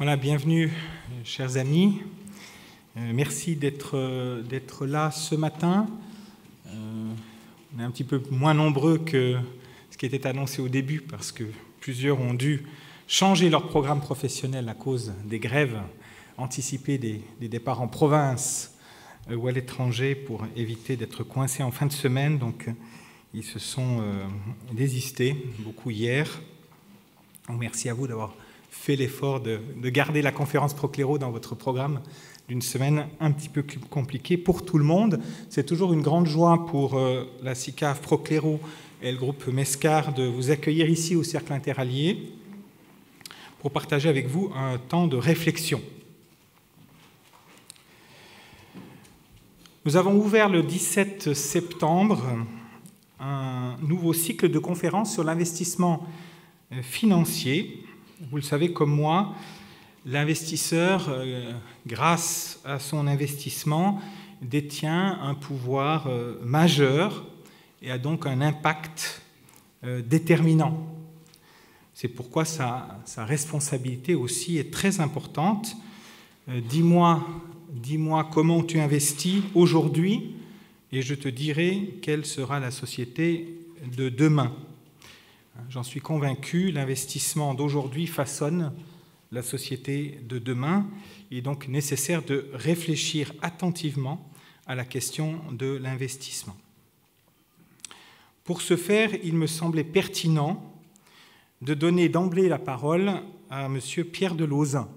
Voilà, bienvenue, chers amis. Merci d'être là ce matin. On est un petit peu moins nombreux que ce qui était annoncé au début, parce que plusieurs ont dû changer leur programme professionnel à cause des grèves, anticiper des départs en province ou à l'étranger pour éviter d'être coincés en fin de semaine. Donc, ils se sont désistés, beaucoup hier. Donc, merci à vous d'avoir fait l'effort de garder la conférence Procléro dans votre programme d'une semaine un petit peu compliquée pour tout le monde. C'est toujours une grande joie pour la SICAF Procléro et le groupe Mescar de vous accueillir ici au Cercle Interallié pour partager avec vous un temps de réflexion. Nous avons ouvert le 17 septembre un nouveau cycle de conférences sur l'investissement financier. Vous le savez comme moi, l'investisseur, grâce à son investissement, détient un pouvoir majeur et a donc un impact déterminant. C'est pourquoi sa responsabilité aussi est très importante. Dis-moi comment tu investis aujourd'hui et je te dirai quelle sera la société de demain. J'en suis convaincu, l'investissement d'aujourd'hui façonne la société de demain. Il est donc nécessaire de réfléchir attentivement à la question de l'investissement. Pour ce faire, il me semblait pertinent de donner d'emblée la parole à M. Pierre de Lauzun.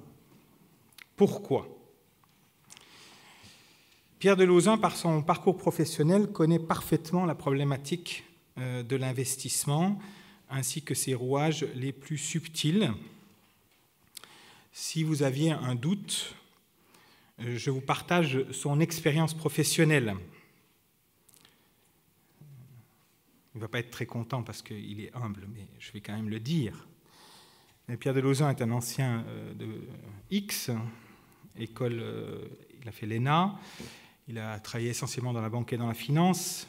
Pourquoi ? Pierre de Lauzun, par son parcours professionnel, connaît parfaitement la problématique de l'investissement, ainsi que ses rouages les plus subtils. Si vous aviez un doute, je vous partage son expérience professionnelle. Il ne va pas être très content parce qu'il est humble, mais je vais quand même le dire. Pierre de Lauzun est un ancien de X, école, il a fait l'ENA, il a travaillé essentiellement dans la banque et dans la finance,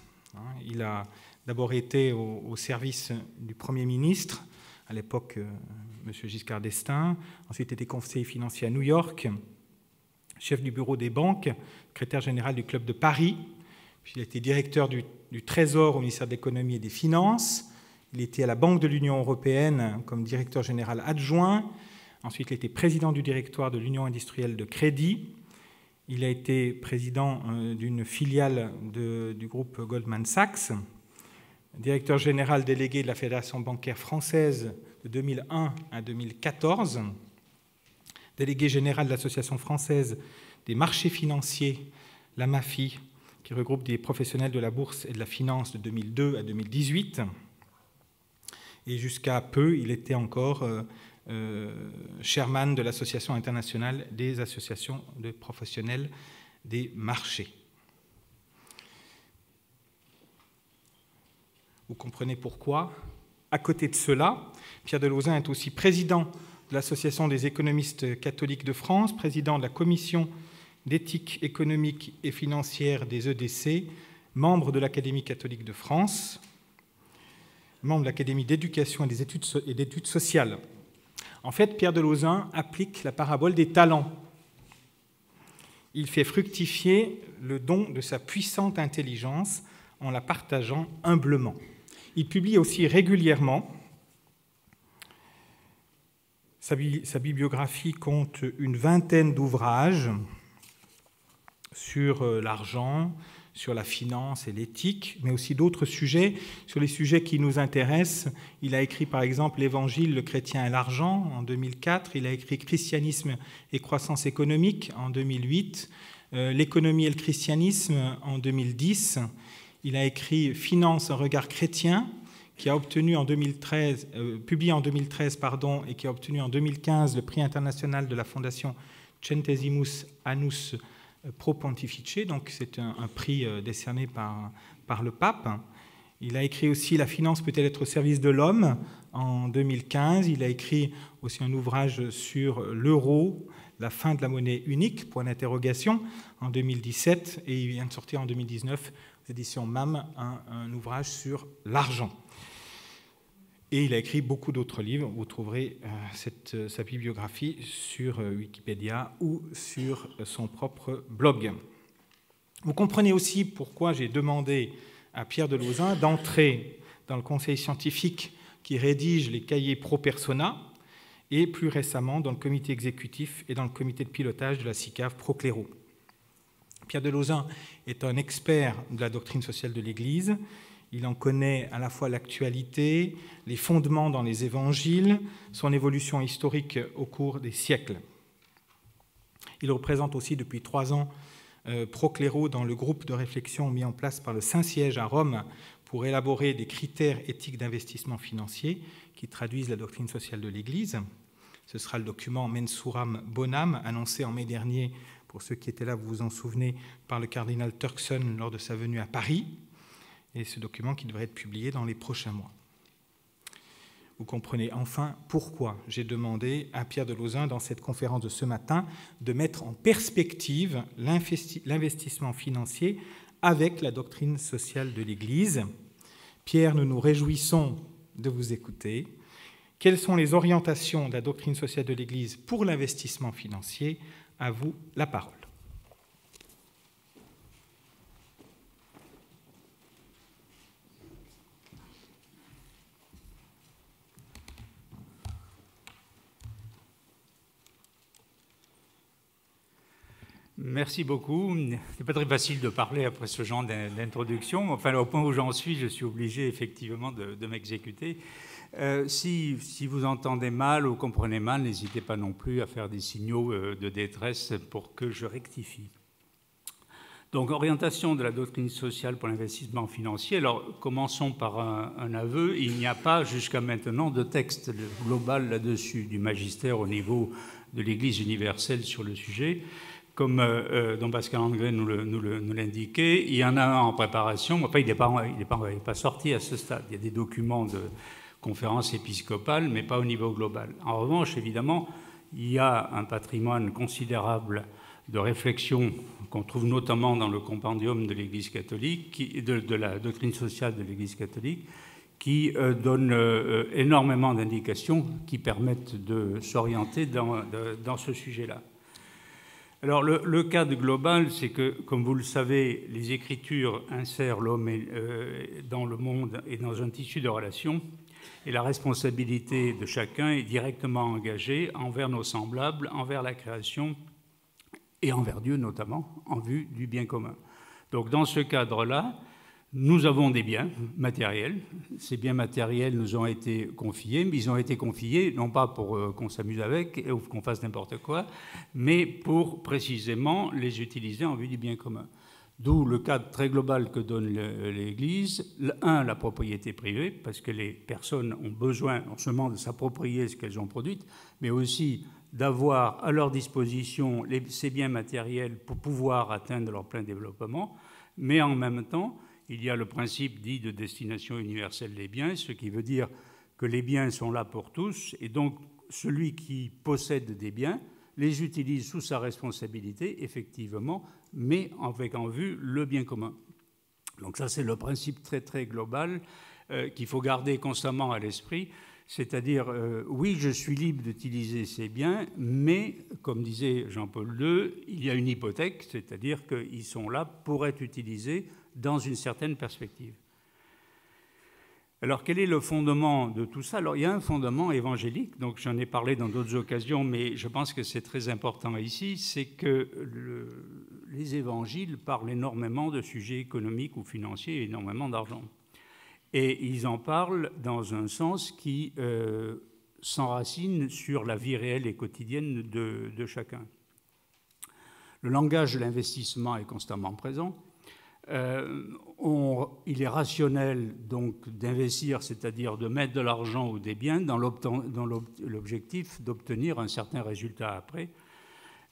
il a d'abord été au service du Premier ministre, à l'époque, M. Giscard d'Estaing. Ensuite, était conseiller financier à New York, chef du bureau des banques, secrétaire général du Club de Paris. Puis il a été directeur du Trésor au ministère de l'Économie et des Finances. Il était à la Banque de l'Union européenne comme directeur général adjoint. Ensuite, il était président du directoire de l'Union industrielle de crédit. Il a été président d'une filiale du groupe Goldman Sachs, directeur général délégué de la Fédération bancaire française de 2001 à 2014, délégué général de l'Association française des marchés financiers, la MAFI, qui regroupe des professionnels de la bourse et de la finance de 2002 à 2018. Et jusqu'à peu, il était encore chairman de l'Association internationale des associations de professionnels des marchés. Vous comprenez pourquoi. À côté de cela, Pierre de Lauzun est aussi président de l'Association des économistes catholiques de France, président de la Commission d'éthique économique et financière des EDC, membre de l'Académie catholique de France, membre de l'Académie d'éducation et d'études sociales. En fait, Pierre de Lauzun applique la parabole des talents. Il fait fructifier le don de sa puissante intelligence en la partageant humblement. Il publie aussi régulièrement. Sa bibliographie compte une vingtaine d'ouvrages sur l'argent, sur la finance et l'éthique, mais aussi d'autres sujets. Sur les sujets qui nous intéressent, il a écrit par exemple l'Évangile, le chrétien et l'argent en 2004. Il a écrit Christianisme et croissance économique en 2008. L'économie et le christianisme en 2010. Il a écrit Finance, un regard chrétien, qui a obtenu en 2013, publié en 2013, et qui a obtenu en 2015 le prix international de la Fondation Centesimus Annus Pro Pontifice, donc c'est un prix décerné par le pape. Il a écrit aussi La finance peut-elle être au service de l'homme en 2015. Il a écrit aussi un ouvrage sur l'euro, la fin de la monnaie unique, point d'interrogation, en 2017. Et il vient de sortir en 2019, aux éditions MAM, un ouvrage sur l'argent. Et il a écrit beaucoup d'autres livres. Vous trouverez sa bibliographie sur Wikipédia ou sur son propre blog. Vous comprenez aussi pourquoi j'ai demandé à Pierre de Lauzun d'entrer dans le conseil scientifique qui rédige les cahiers pro persona et plus récemment dans le comité exécutif et dans le comité de pilotage de la SICAV Procléro. Pierre de Lauzun est un expert de la doctrine sociale de l'Église. Il en connaît à la fois l'actualité, les fondements dans les évangiles, son évolution historique au cours des siècles. Il représente aussi depuis 3 ans Procléro dans le groupe de réflexion mis en place par le Saint-Siège à Rome pour élaborer des critères éthiques d'investissement financier qui traduisent la doctrine sociale de l'Église. Ce sera le document Mensuram Bonam, annoncé en mai dernier, pour ceux qui étaient là, vous vous en souvenez, par le cardinal Turkson lors de sa venue à Paris, et ce document qui devrait être publié dans les prochains mois. Vous comprenez enfin pourquoi j'ai demandé à Pierre de Lauzun, dans cette conférence de ce matin, de mettre en perspective l'investissement financier avec la doctrine sociale de l'Église. Pierre, nous nous réjouissons de vous écouter. Quelles sont les orientations de la doctrine sociale de l'Église pour l'investissement financier? À vous la parole. Merci beaucoup. Ce n'est pas très facile de parler après ce genre d'introduction. Enfin, au point où j'en suis, je suis obligé effectivement de m'exécuter. Si vous entendez mal ou comprenez mal, n'hésitez pas non plus à faire des signaux de détresse pour que je rectifie. Donc, orientation de la doctrine sociale pour l'investissement financier. Alors, commençons par un aveu. Il n'y a pas jusqu'à maintenant de texte global là-dessus du magistère au niveau de l'Église universelle sur le sujet. Comme Don Pascal Anglais nous l'indiquait, il y en a un en préparation. Enfin, il n'est pas sorti à ce stade. Il y a des documents de conférences épiscopales, mais pas au niveau global. En revanche, évidemment, il y a un patrimoine considérable de réflexion qu'on trouve notamment dans le compendium de l'Église catholique, de la doctrine sociale de l'Église catholique, qui donne énormément d'indications qui permettent de s'orienter dans ce sujet-là. Alors, le cadre global, c'est que, comme vous le savez, les Écritures insèrent l'homme dans le monde et dans un tissu de relations, et la responsabilité de chacun est directement engagée envers nos semblables, envers la création et envers Dieu notamment, en vue du bien commun. Donc, dans ce cadre-là, nous avons des biens matériels. Ces biens matériels nous ont été confiés, mais ils ont été confiés non pas pour qu'on s'amuse avec ou qu'on fasse n'importe quoi, mais pour précisément les utiliser en vue du bien commun. D'où le cadre très global que donne l'Église. La propriété privée, parce que les personnes ont besoin non seulement de s'approprier ce qu'elles ont produit, mais aussi d'avoir à leur disposition ces biens matériels pour pouvoir atteindre leur plein développement, mais en même temps, il y a le principe dit de destination universelle des biens, ce qui veut dire que les biens sont là pour tous, et donc celui qui possède des biens les utilise sous sa responsabilité, effectivement, mais avec en vue le bien commun. Donc ça, c'est le principe très, très global qu'il faut garder constamment à l'esprit, c'est-à-dire, oui, je suis libre d'utiliser ces biens, mais, comme disait Jean-Paul II, il y a une hypothèque, c'est-à-dire qu'ils sont là pour être utilisés dans une certaine perspective. Alors, quel est le fondement de tout ça? Alors, il y a un fondement évangélique, donc j'en ai parlé dans d'autres occasions, mais je pense que c'est très important ici, c'est que les évangiles parlent énormément de sujets économiques ou financiers, énormément d'argent. Et ils en parlent dans un sens qui s'enracine sur la vie réelle et quotidienne de chacun. Le langage de l'investissement est constamment présent. Il est rationnel donc d'investir, c'est-à-dire de mettre de l'argent ou des biens dans l'objectif d'obtenir un certain résultat après.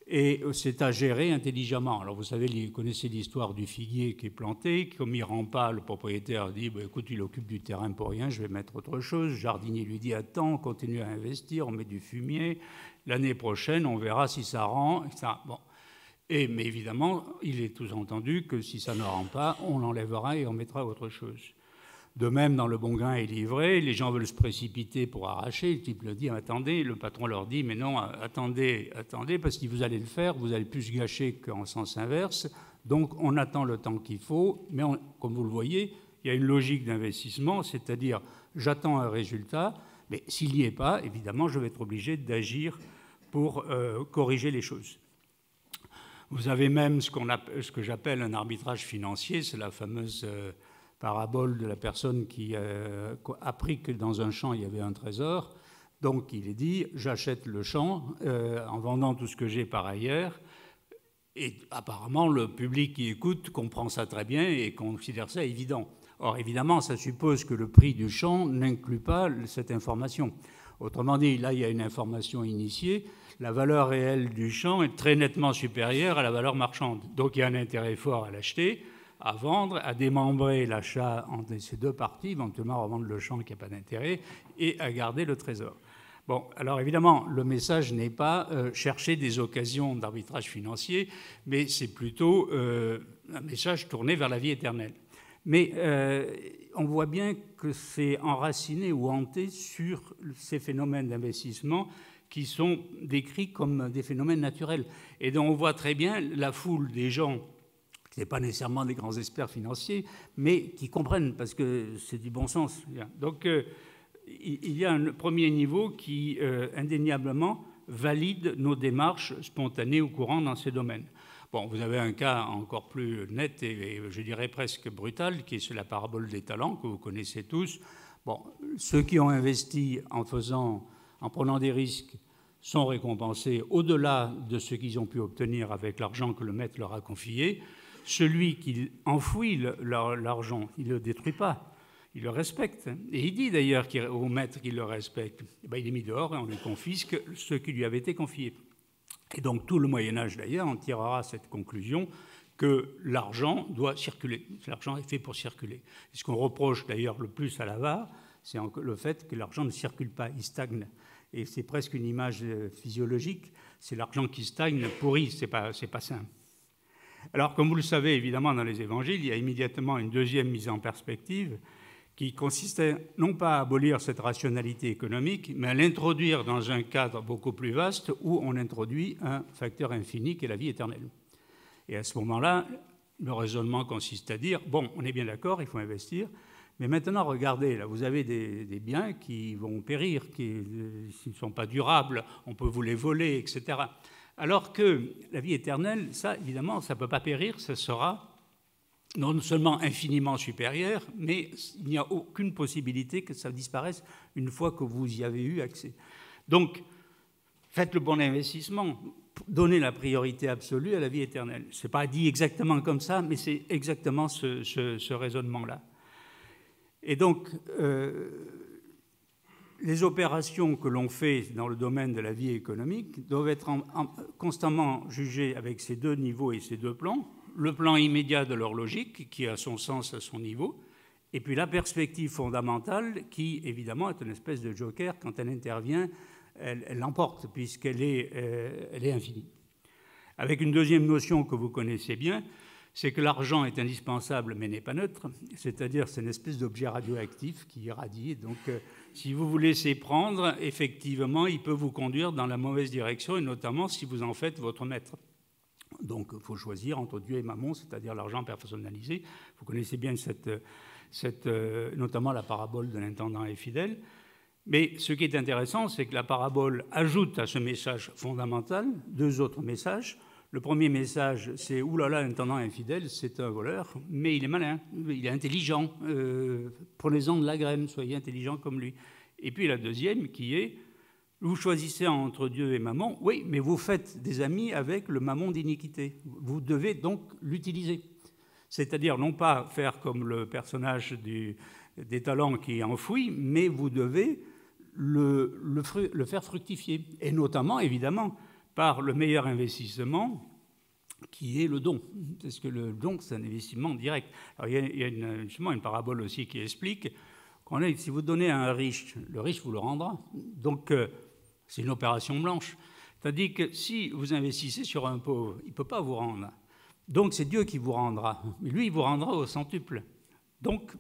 Et c'est à gérer intelligemment. Alors vous savez, vous connaissez l'histoire du figuier qui est planté. Comme il ne rend pas, le propriétaire dit écoute, il occupe du terrain pour rien, je vais mettre autre chose. Le jardinier lui dit attends, on continue à investir, on met du fumier. L'année prochaine, on verra si ça rend. Ça, bon. Mais évidemment, il est tout entendu que si ça ne rend pas, on l'enlèvera et on mettra autre chose. De même, dans le bon grain et livré, les gens veulent se précipiter pour arracher. Le type le dit, attendez, le patron leur dit, mais non, attendez, parce que vous allez le faire, vous allez plus gâcher qu'en sens inverse. Donc, on attend le temps qu'il faut, mais comme vous le voyez, il y a une logique d'investissement, c'est-à-dire, j'attends un résultat, mais s'il n'y est pas, évidemment, je vais être obligé d'agir pour corriger les choses. Vous avez même ce que j'appelle un arbitrage financier, c'est la fameuse parabole de la personne qui a appris que dans un champ, il y avait un trésor. Donc, il est dit, j'achète le champ en vendant tout ce que j'ai par ailleurs. Et apparemment, le public qui écoute comprend ça très bien et considère ça évident. Or, évidemment, ça suppose que le prix du champ n'inclut pas cette information. Autrement dit, là, il y a une information initiée. La valeur réelle du champ est très nettement supérieure à la valeur marchande. Donc, il y a un intérêt fort à l'acheter, à vendre, à démembrer l'achat entre ces deux parties, éventuellement revendre le champ qui n'a pas d'intérêt, et à garder le trésor. Bon, alors évidemment, le message n'est pas chercher des occasions d'arbitrage financier, mais c'est plutôt un message tourné vers la vie éternelle. Mais on voit bien que c'est enraciné ou hanté sur ces phénomènes d'investissement qui sont décrits comme des phénomènes naturels. Et donc on voit très bien la foule des gens, qui n'est pas nécessairement des grands experts financiers, mais qui comprennent, parce que c'est du bon sens. Donc il y a un premier niveau qui, indéniablement, valide nos démarches spontanées ou courantes dans ces domaines. Bon, vous avez un cas encore plus net et je dirais presque brutal, qui est la parabole des talents, que vous connaissez tous. Bon, ceux qui ont investi en prenant des risques sont récompensés au-delà de ce qu'ils ont pu obtenir avec l'argent que le maître leur a confié. Celui qui enfouit l'argent, il ne le détruit pas. Il le respecte. Et il dit d'ailleurs au maître qu'il le respecte. Il est mis dehors et on lui confisque ce qui lui avait été confié. Et donc tout le Moyen-Âge d'ailleurs en tirera cette conclusion que l'argent doit circuler. L'argent est fait pour circuler. Et ce qu'on reproche d'ailleurs le plus à l'avare, c'est le fait que l'argent ne circule pas, il stagne. Et c'est presque une image physiologique. C'est l'argent qui stagne, pourri, c'est pas sain. Alors comme vous le savez évidemment dans les évangiles, il y a immédiatement une deuxième mise en perspective qui consistait non pas à abolir cette rationalité économique, mais à l'introduire dans un cadre beaucoup plus vaste où on introduit un facteur infini qui est la vie éternelle. Et à ce moment-là, le raisonnement consiste à dire, bon, on est bien d'accord, il faut investir, mais maintenant, regardez, là, vous avez des biens qui vont périr, qui ne sont pas durables, on peut vous les voler, etc. Alors que la vie éternelle, ça, évidemment, ça ne peut pas périr, ça sera non seulement infiniment supérieur, mais il n'y a aucune possibilité que ça disparaisse une fois que vous y avez eu accès. Donc, faites le bon investissement, donnez la priorité absolue à la vie éternelle. Ce n'est pas dit exactement comme ça, mais c'est exactement ce raisonnement-là. Et donc, les opérations que l'on fait dans le domaine de la vie économique doivent être constamment jugées avec ces deux niveaux et ces deux plans. Le plan immédiat de leur logique, qui a son sens à son niveau, et puis la perspective fondamentale, qui, évidemment, est une espèce de joker. Quand elle intervient, elle l'emporte, puisqu'elle est infinie. Avec une deuxième notion que vous connaissez bien, c'est que l'argent est indispensable, mais n'est pas neutre, c'est-à-dire c'est une espèce d'objet radioactif qui irradie. Donc, si vous vous laissez prendre, effectivement, il peut vous conduire dans la mauvaise direction, et notamment si vous en faites votre maître. Donc, il faut choisir entre Dieu et Mammon, c'est-à-dire l'argent personnalisé. Vous connaissez bien notamment la parabole de l'intendant infidèle. Mais ce qui est intéressant, c'est que la parabole ajoute à ce message fondamental deux autres messages. Le premier message, c'est « Ouh là là, l'intendant infidèle, c'est un voleur, mais il est malin, il est intelligent. Prenez-en de la graine, soyez intelligent comme lui. » Et puis la deuxième qui est vous choisissez entre Dieu et Mammon, oui, mais vous faites des amis avec le mammon d'iniquité. Vous devez donc l'utiliser. C'est-à-dire non pas faire comme le personnage des talents qui enfouit, mais vous devez le faire fructifier. Et notamment, évidemment, par le meilleur investissement qui est le don. Parce que le don, c'est un investissement direct. Alors, il y a justement une parabole aussi qui explique qu'on est, si vous donnez à un riche, le riche vous le rendra. Donc, c'est une opération blanche. C'est-à-dire que si vous investissez sur un pauvre, il ne peut pas vous rendre. Donc, c'est Dieu qui vous rendra. Mais lui, il vous rendra au centuple. Donc,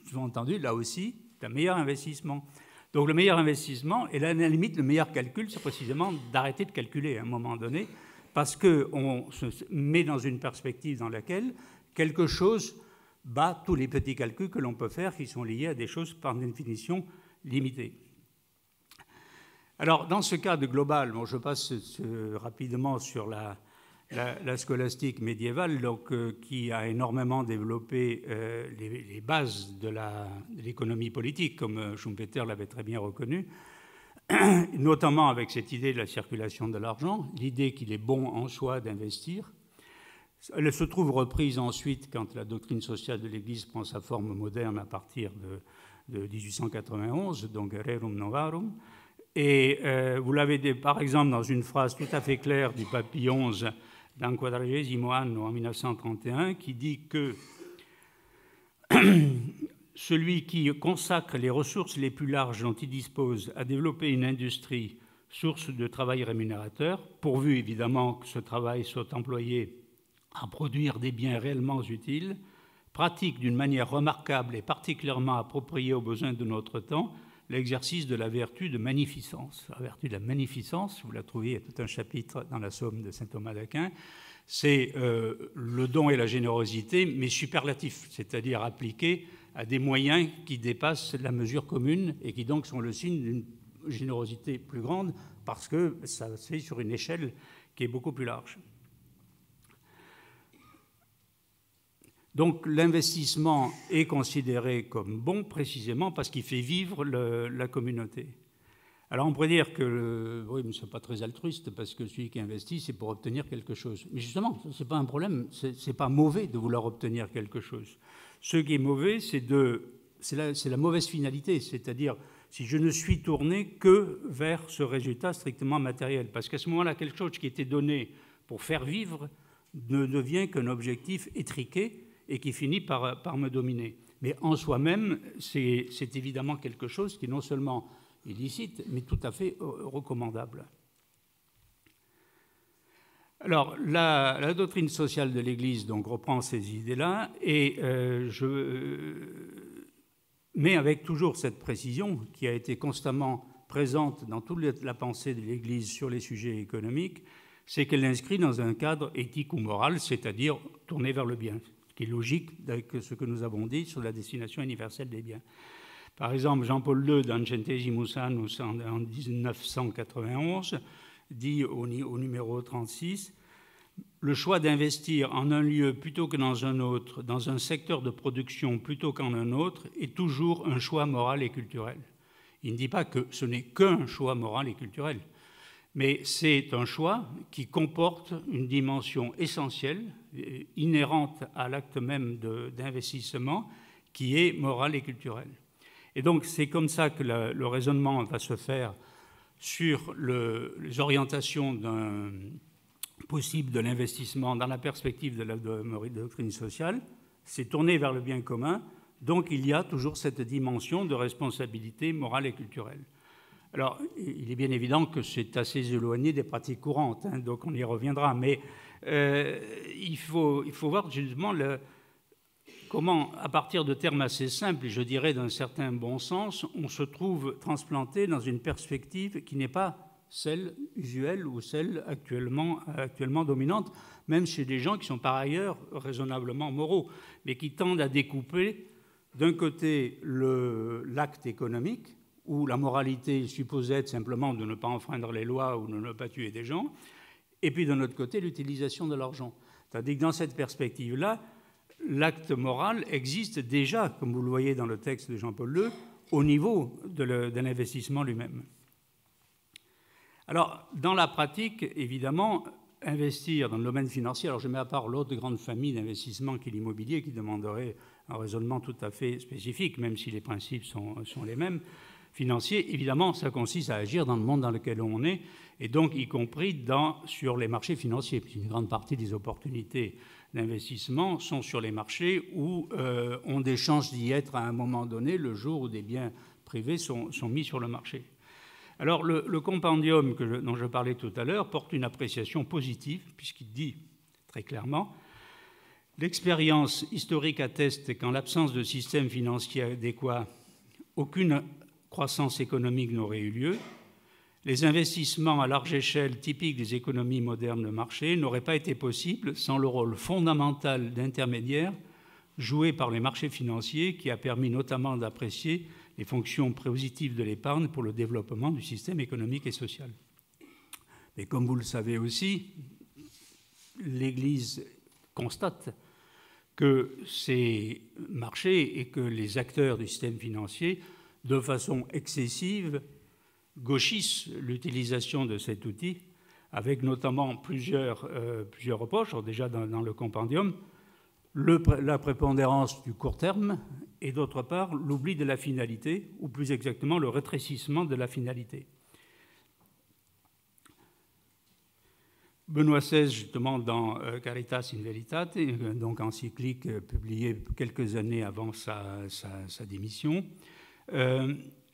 sous-entendu, là aussi, c'est un meilleur investissement. Donc le meilleur investissement, et là, à la limite, le meilleur calcul, c'est précisément d'arrêter de calculer à un moment donné, parce qu'on se met dans une perspective dans laquelle quelque chose bat tous les petits calculs que l'on peut faire qui sont liés à des choses par définition limitées. Alors, dans ce cadre global, bon, je passe rapidement sur la scolastique médiévale, donc, qui a énormément développé les bases de l'économie politique, comme Schumpeter l'avait très bien reconnu, notamment avec cette idée de la circulation de l'argent, l'idée qu'il est bon en soi d'investir. Elle se trouve reprise ensuite quand la doctrine sociale de l'Église prend sa forme moderne à partir de 1891, donc Rerum Novarum. Et vous l'avez, par exemple, dans une phrase tout à fait claire du pape Pie XI, dans Quadragesimo Anno en 1931, qui dit que celui qui consacre les ressources les plus larges dont il dispose à développer une industrie, source de travail rémunérateur, pourvu évidemment que ce travail soit employé à produire des biens réellement utiles, pratique d'une manière remarquable et particulièrement appropriée aux besoins de notre temps l'exercice de la vertu de magnificence. La vertu de la magnificence, vous la trouvez, il y a tout un chapitre dans la Somme de saint Thomas d'Aquin, c'est le don et la générosité, mais superlatif, c'est-à-dire appliqué à des moyens qui dépassent la mesure commune et qui donc sont le signe d'une générosité plus grande parce que ça se fait sur une échelle qui est beaucoup plus large. Donc l'investissement est considéré comme bon précisément parce qu'il fait vivre la communauté. Alors on pourrait dire que oui, mais ce n'est pas très altruiste parce que celui qui investit, c'est pour obtenir quelque chose. Mais justement, ce n'est pas un problème, ce n'est pas mauvais de vouloir obtenir quelque chose. Ce qui est mauvais, c'est la mauvaise finalité, c'est-à-dire si je ne suis tourné que vers ce résultat strictement matériel. Parce qu'à ce moment-là, quelque chose qui était donné pour faire vivre ne devient qu'un objectif étriqué et qui finit par me dominer. Mais en soi-même, c'est évidemment quelque chose qui est non seulement illicite, mais tout à fait recommandable. Alors, la doctrine sociale de l'Église donc, reprend ces idées-là, mais avec toujours cette précision qui a été constamment présente dans toute la pensée de l'Église sur les sujets économiques, c'est qu'elle l'inscrit dans un cadre éthique ou moral, c'est-à-dire tourné vers le bien, ce qui est logique avec ce que nous avons dit sur la destination universelle des biens. Par exemple, Jean-Paul II, dans Centesimus Annus en 1991, dit au numéro 36, « Le choix d'investir en un lieu plutôt que dans un autre, dans un secteur de production plutôt qu'en un autre, est toujours un choix moral et culturel. » Il ne dit pas que ce n'est qu'un choix moral et culturel, mais c'est un choix qui comporte une dimension essentielle, inhérente à l'acte même d'investissement, qui est moral et culturel. Et donc, c'est comme ça que le raisonnement va se faire sur les orientations possible de l'investissement dans la perspective de la doctrine sociale. C'est tourné vers le bien commun, donc il y a toujours cette dimension de responsabilité morale et culturelle. Alors, il est bien évident que c'est assez éloigné des pratiques courantes, hein, donc on y reviendra, mais il faut voir justement comment, à partir de termes assez simples, et je dirais d'un certain bon sens, on se trouve transplanté dans une perspective qui n'est pas celle usuelle ou celle actuellement dominante, même chez des gens qui sont par ailleurs raisonnablement moraux, mais qui tendent à découper d'un côté l'acte économique, où la moralité supposait être simplement de ne pas enfreindre les lois ou de ne pas tuer des gens, et puis d'un autre côté l'utilisation de l'argent. C'est-à-dire que dans cette perspective-là, l'acte moral existe déjà, comme vous le voyez dans le texte de Jean-Paul II, au niveau de l'investissement lui-même. Alors, dans la pratique, évidemment, investir dans le domaine financier, alors je mets à part l'autre grande famille d'investissement qui est l'immobilier, qui demanderait un raisonnement tout à fait spécifique, même si les principes sont les mêmes, financiers, évidemment, ça consiste à agir dans le monde dans lequel on est, et donc y compris sur les marchés financiers. Une grande partie des opportunités d'investissement sont sur les marchés où on a des chances d'y être à un moment donné, le jour où des biens privés sont mis sur le marché. Alors, le compendium dont je parlais tout à l'heure porte une appréciation positive, puisqu'il dit très clairement « L'expérience historique atteste qu'en l'absence de système financier adéquat, aucune croissance économique n'aurait eu lieu. Les investissements à large échelle typiques des économies modernes de marché n'auraient pas été possibles sans le rôle fondamental d'intermédiaire joué par les marchés financiers, qui a permis notamment d'apprécier les fonctions positives de l'épargne pour le développement du système économique et social. Mais comme vous le savez aussi, l'Église constate que ces marchés et que les acteurs du système financier, de façon excessive, gauchissent l'utilisation de cet outil, avec notamment plusieurs reproches. Alors déjà dans le compendium, la prépondérance du court terme et d'autre part l'oubli de la finalité, ou plus exactement le rétrécissement de la finalité. Benoît XVI, justement, dans Caritas in Veritate, donc encyclique publiée quelques années avant sa démission,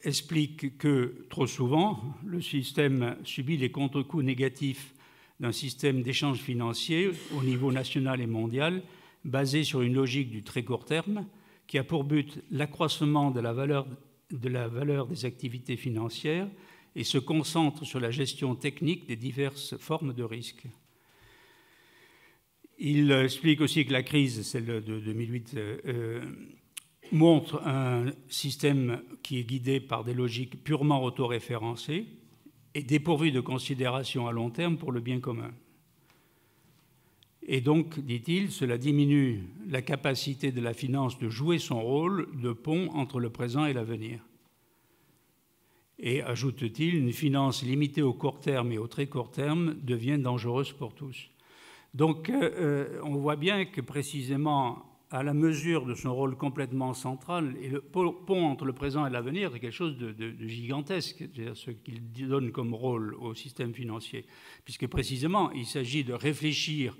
explique que, trop souvent, le système subit les contre-coups négatifs d'un système d'échange financier au niveau national et mondial, basé sur une logique du très court terme, qui a pour but l'accroissement de la valeur des activités financières et se concentre sur la gestion technique des diverses formes de risques. Il explique aussi que la crise, celle de 2008, montre un système qui est guidé par des logiques purement autoréférencées et dépourvu de considération à long terme pour le bien commun. Et donc, dit-il, cela diminue la capacité de la finance de jouer son rôle de pont entre le présent et l'avenir. Et, ajoute-t-il, une finance limitée au court terme et au très court terme devient dangereuse pour tous. Donc, on voit bien que précisément, à la mesure de son rôle complètement central, et le pont entre le présent et l'avenir est quelque chose de gigantesque, c'est-à-dire ce qu'il donne comme rôle au système financier, puisque précisément, il s'agit de réfléchir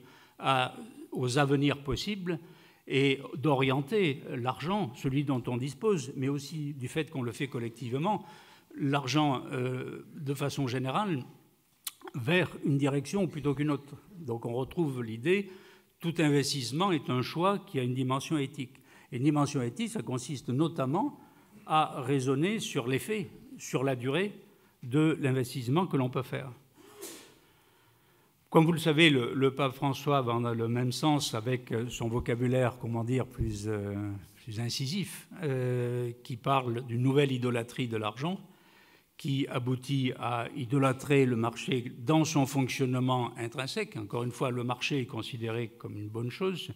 aux avenirs possibles et d'orienter l'argent, celui dont on dispose, mais aussi du fait qu'on le fait collectivement, l'argent de façon générale vers une direction plutôt qu'une autre. Donc on retrouve l'idée, tout investissement est un choix qui a une dimension éthique. Et une dimension éthique, ça consiste notamment à raisonner sur l'effet, sur la durée de l'investissement que l'on peut faire. Comme vous le savez, le pape François va dans le même sens avec son vocabulaire, comment dire, plus incisif, qui parle d'une nouvelle idolâtrie de l'argent, qui aboutit à idolâtrer le marché dans son fonctionnement intrinsèque. Encore une fois, le marché est considéré comme une bonne chose.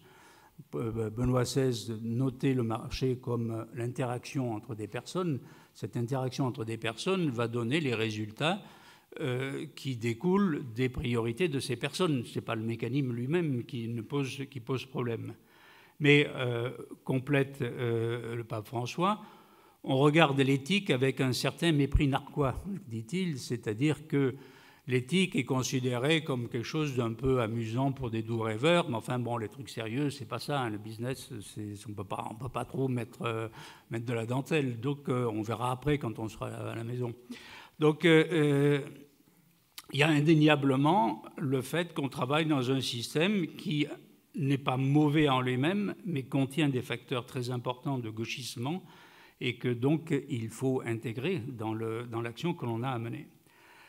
Benoît XVI notait le marché comme l'interaction entre des personnes. Cette interaction entre des personnes va donner les résultats qui découlent des priorités de ces personnes. Ce n'est pas le mécanisme lui-même qui pose problème. Mais, complète le pape François, on regarde l'éthique avec un certain mépris narquois, dit-il, c'est-à-dire que l'éthique est considérée comme quelque chose d'un peu amusant pour des doux rêveurs, mais enfin, bon, les trucs sérieux, c'est pas ça, hein, le business, on peut pas trop mettre de la dentelle, donc on verra après quand on sera à la maison. Donc, il y a indéniablement le fait qu'on travaille dans un système qui n'est pas mauvais en lui-même, mais contient des facteurs très importants de gauchissement, et que donc il faut intégrer dans l'action que l'on a à mener.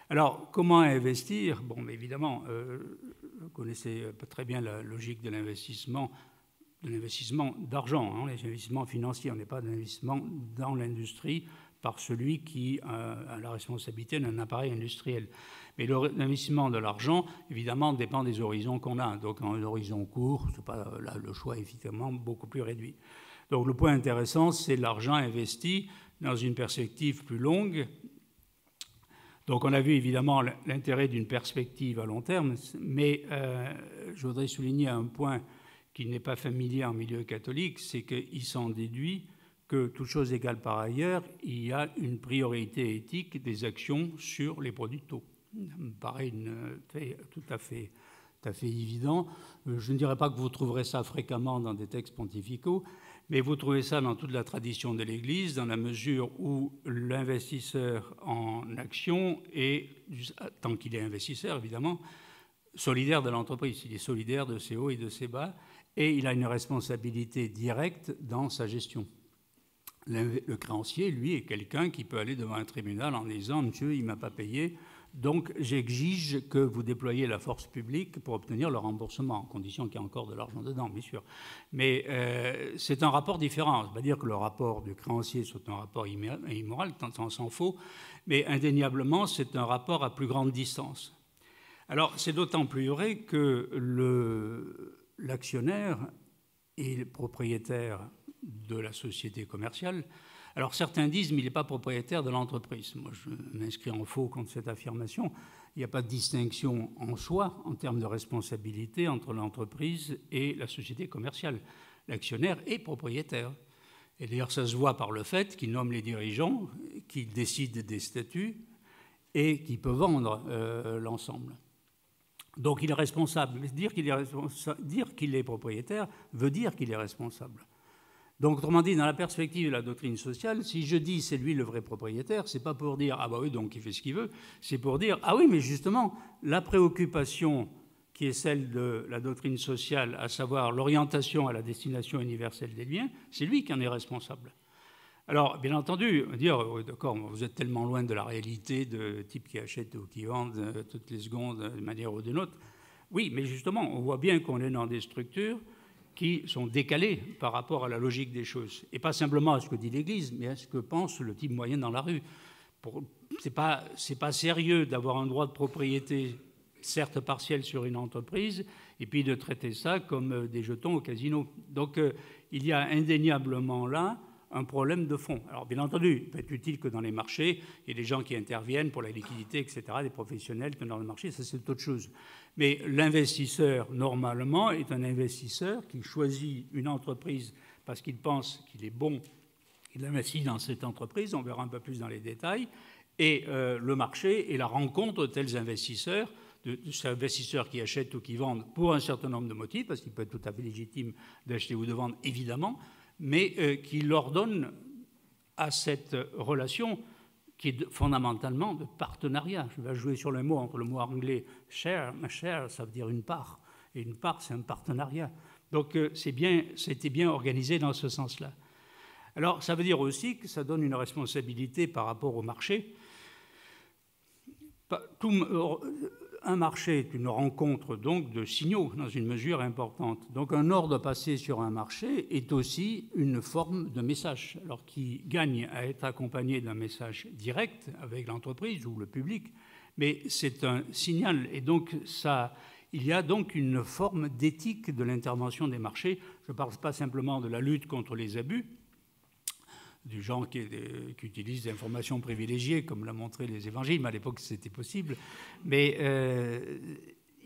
Alors, comment investir? Bon, évidemment, vous connaissez très bien la logique de l'investissement d'argent, hein, les investissements financiers. On n'est pas d'investissement dans l'industrie par celui qui a la responsabilité d'un appareil industriel. Mais l'investissement de l'argent, évidemment, dépend des horizons qu'on a. Donc, en horizon court, là, le choix est évidemment beaucoup plus réduit. Donc le point intéressant, c'est l'argent investi dans une perspective plus longue. Donc on a vu évidemment l'intérêt d'une perspective à long terme, mais je voudrais souligner un point qui n'est pas familier en milieu catholique, c'est qu'il s'en déduit que, toute chose égale par ailleurs, il y a une priorité éthique des actions sur les produits de taux. Ça me paraît tout à fait évident. Je ne dirais pas que vous trouverez ça fréquemment dans des textes pontificaux, mais vous trouvez ça dans toute la tradition de l'Église, dans la mesure où l'investisseur en action, tant qu'il est investisseur évidemment, solidaire de l'entreprise. Il est solidaire de ses hauts et de ses bas, et il a une responsabilité directe dans sa gestion. Le créancier, lui, est quelqu'un qui peut aller devant un tribunal en disant « Monsieur, il ne m'a pas payé, donc j'exige que vous déployiez la force publique pour obtenir le remboursement, en condition qu'il y ait encore de l'argent dedans, bien sûr. » Mais c'est un rapport différent. Ça ne veut pas dire que le rapport du créancier soit un rapport immoral, tant on s'en faut, mais indéniablement, c'est un rapport à plus grande distance. Alors, c'est d'autant plus vrai que l'actionnaire est le propriétaire de la société commerciale. Alors, certains disent, mais il n'est pas propriétaire de l'entreprise. Moi, je m'inscris en faux contre cette affirmation. Il n'y a pas de distinction en soi, en termes de responsabilité, entre l'entreprise et la société commerciale. L'actionnaire est propriétaire. Et d'ailleurs, ça se voit par le fait qu'il nomme les dirigeants, qu'il décide des statuts et qu'il peut vendre l'ensemble. Donc, il est responsable. Dire qu'il est propriétaire veut dire qu'il est responsable. Donc, autrement dit, dans la perspective de la doctrine sociale, si je dis c'est lui le vrai propriétaire, c'est pas pour dire ah bah oui, donc il fait ce qu'il veut, c'est pour dire ah oui, mais justement, la préoccupation qui est celle de la doctrine sociale, à savoir l'orientation à la destination universelle des biens, c'est lui qui en est responsable. Alors, bien entendu, dire oh, d'accord, vous êtes tellement loin de la réalité de type qui achète ou qui vend toutes les secondes d'une manière ou d'une autre. Oui, mais justement, on voit bien qu'on est dans des structures qui sont décalés par rapport à la logique des choses. Et pas simplement à ce que dit l'Église, mais à ce que pense le type moyen dans la rue. C'est pas sérieux d'avoir un droit de propriété, certes partiel, sur une entreprise, et puis de traiter ça comme des jetons au casino. Donc, il y a indéniablement là un problème de fond. Alors, bien entendu, il peut être utile que dans les marchés, il y ait des gens qui interviennent pour la liquidité, etc., des professionnels dans le marché, ça c'est autre chose. Mais l'investisseur, normalement, est un investisseur qui choisit une entreprise parce qu'il pense qu'il est bon, il investit dans cette entreprise, on verra un peu plus dans les détails, et le marché est la rencontre de tels investisseurs, de ces investisseurs qui achètent ou qui vendent pour un certain nombre de motifs, parce qu'il peut être tout à fait légitime d'acheter ou de vendre, évidemment, mais qui leur donne à cette relation qui est fondamentalement de partenariat. Je vais jouer sur le mot, entre le mot anglais « share », ça veut dire une part, et une part, c'est un partenariat. Donc, c'était bien organisé dans ce sens-là. Alors, ça veut dire aussi que ça donne une responsabilité par rapport au marché. Un marché est une rencontre donc de signaux dans une mesure importante. Donc un ordre passé sur un marché est aussi une forme de message, alors qui gagne à être accompagné d'un message direct avec l'entreprise ou le public, mais c'est un signal. Et donc il y a donc une forme d'éthique de l'intervention des marchés. Je ne parle pas simplement de la lutte contre les abus, du genre qui utilise des informations privilégiées, comme l'a montré les évangiles, mais à l'époque c'était possible. Mais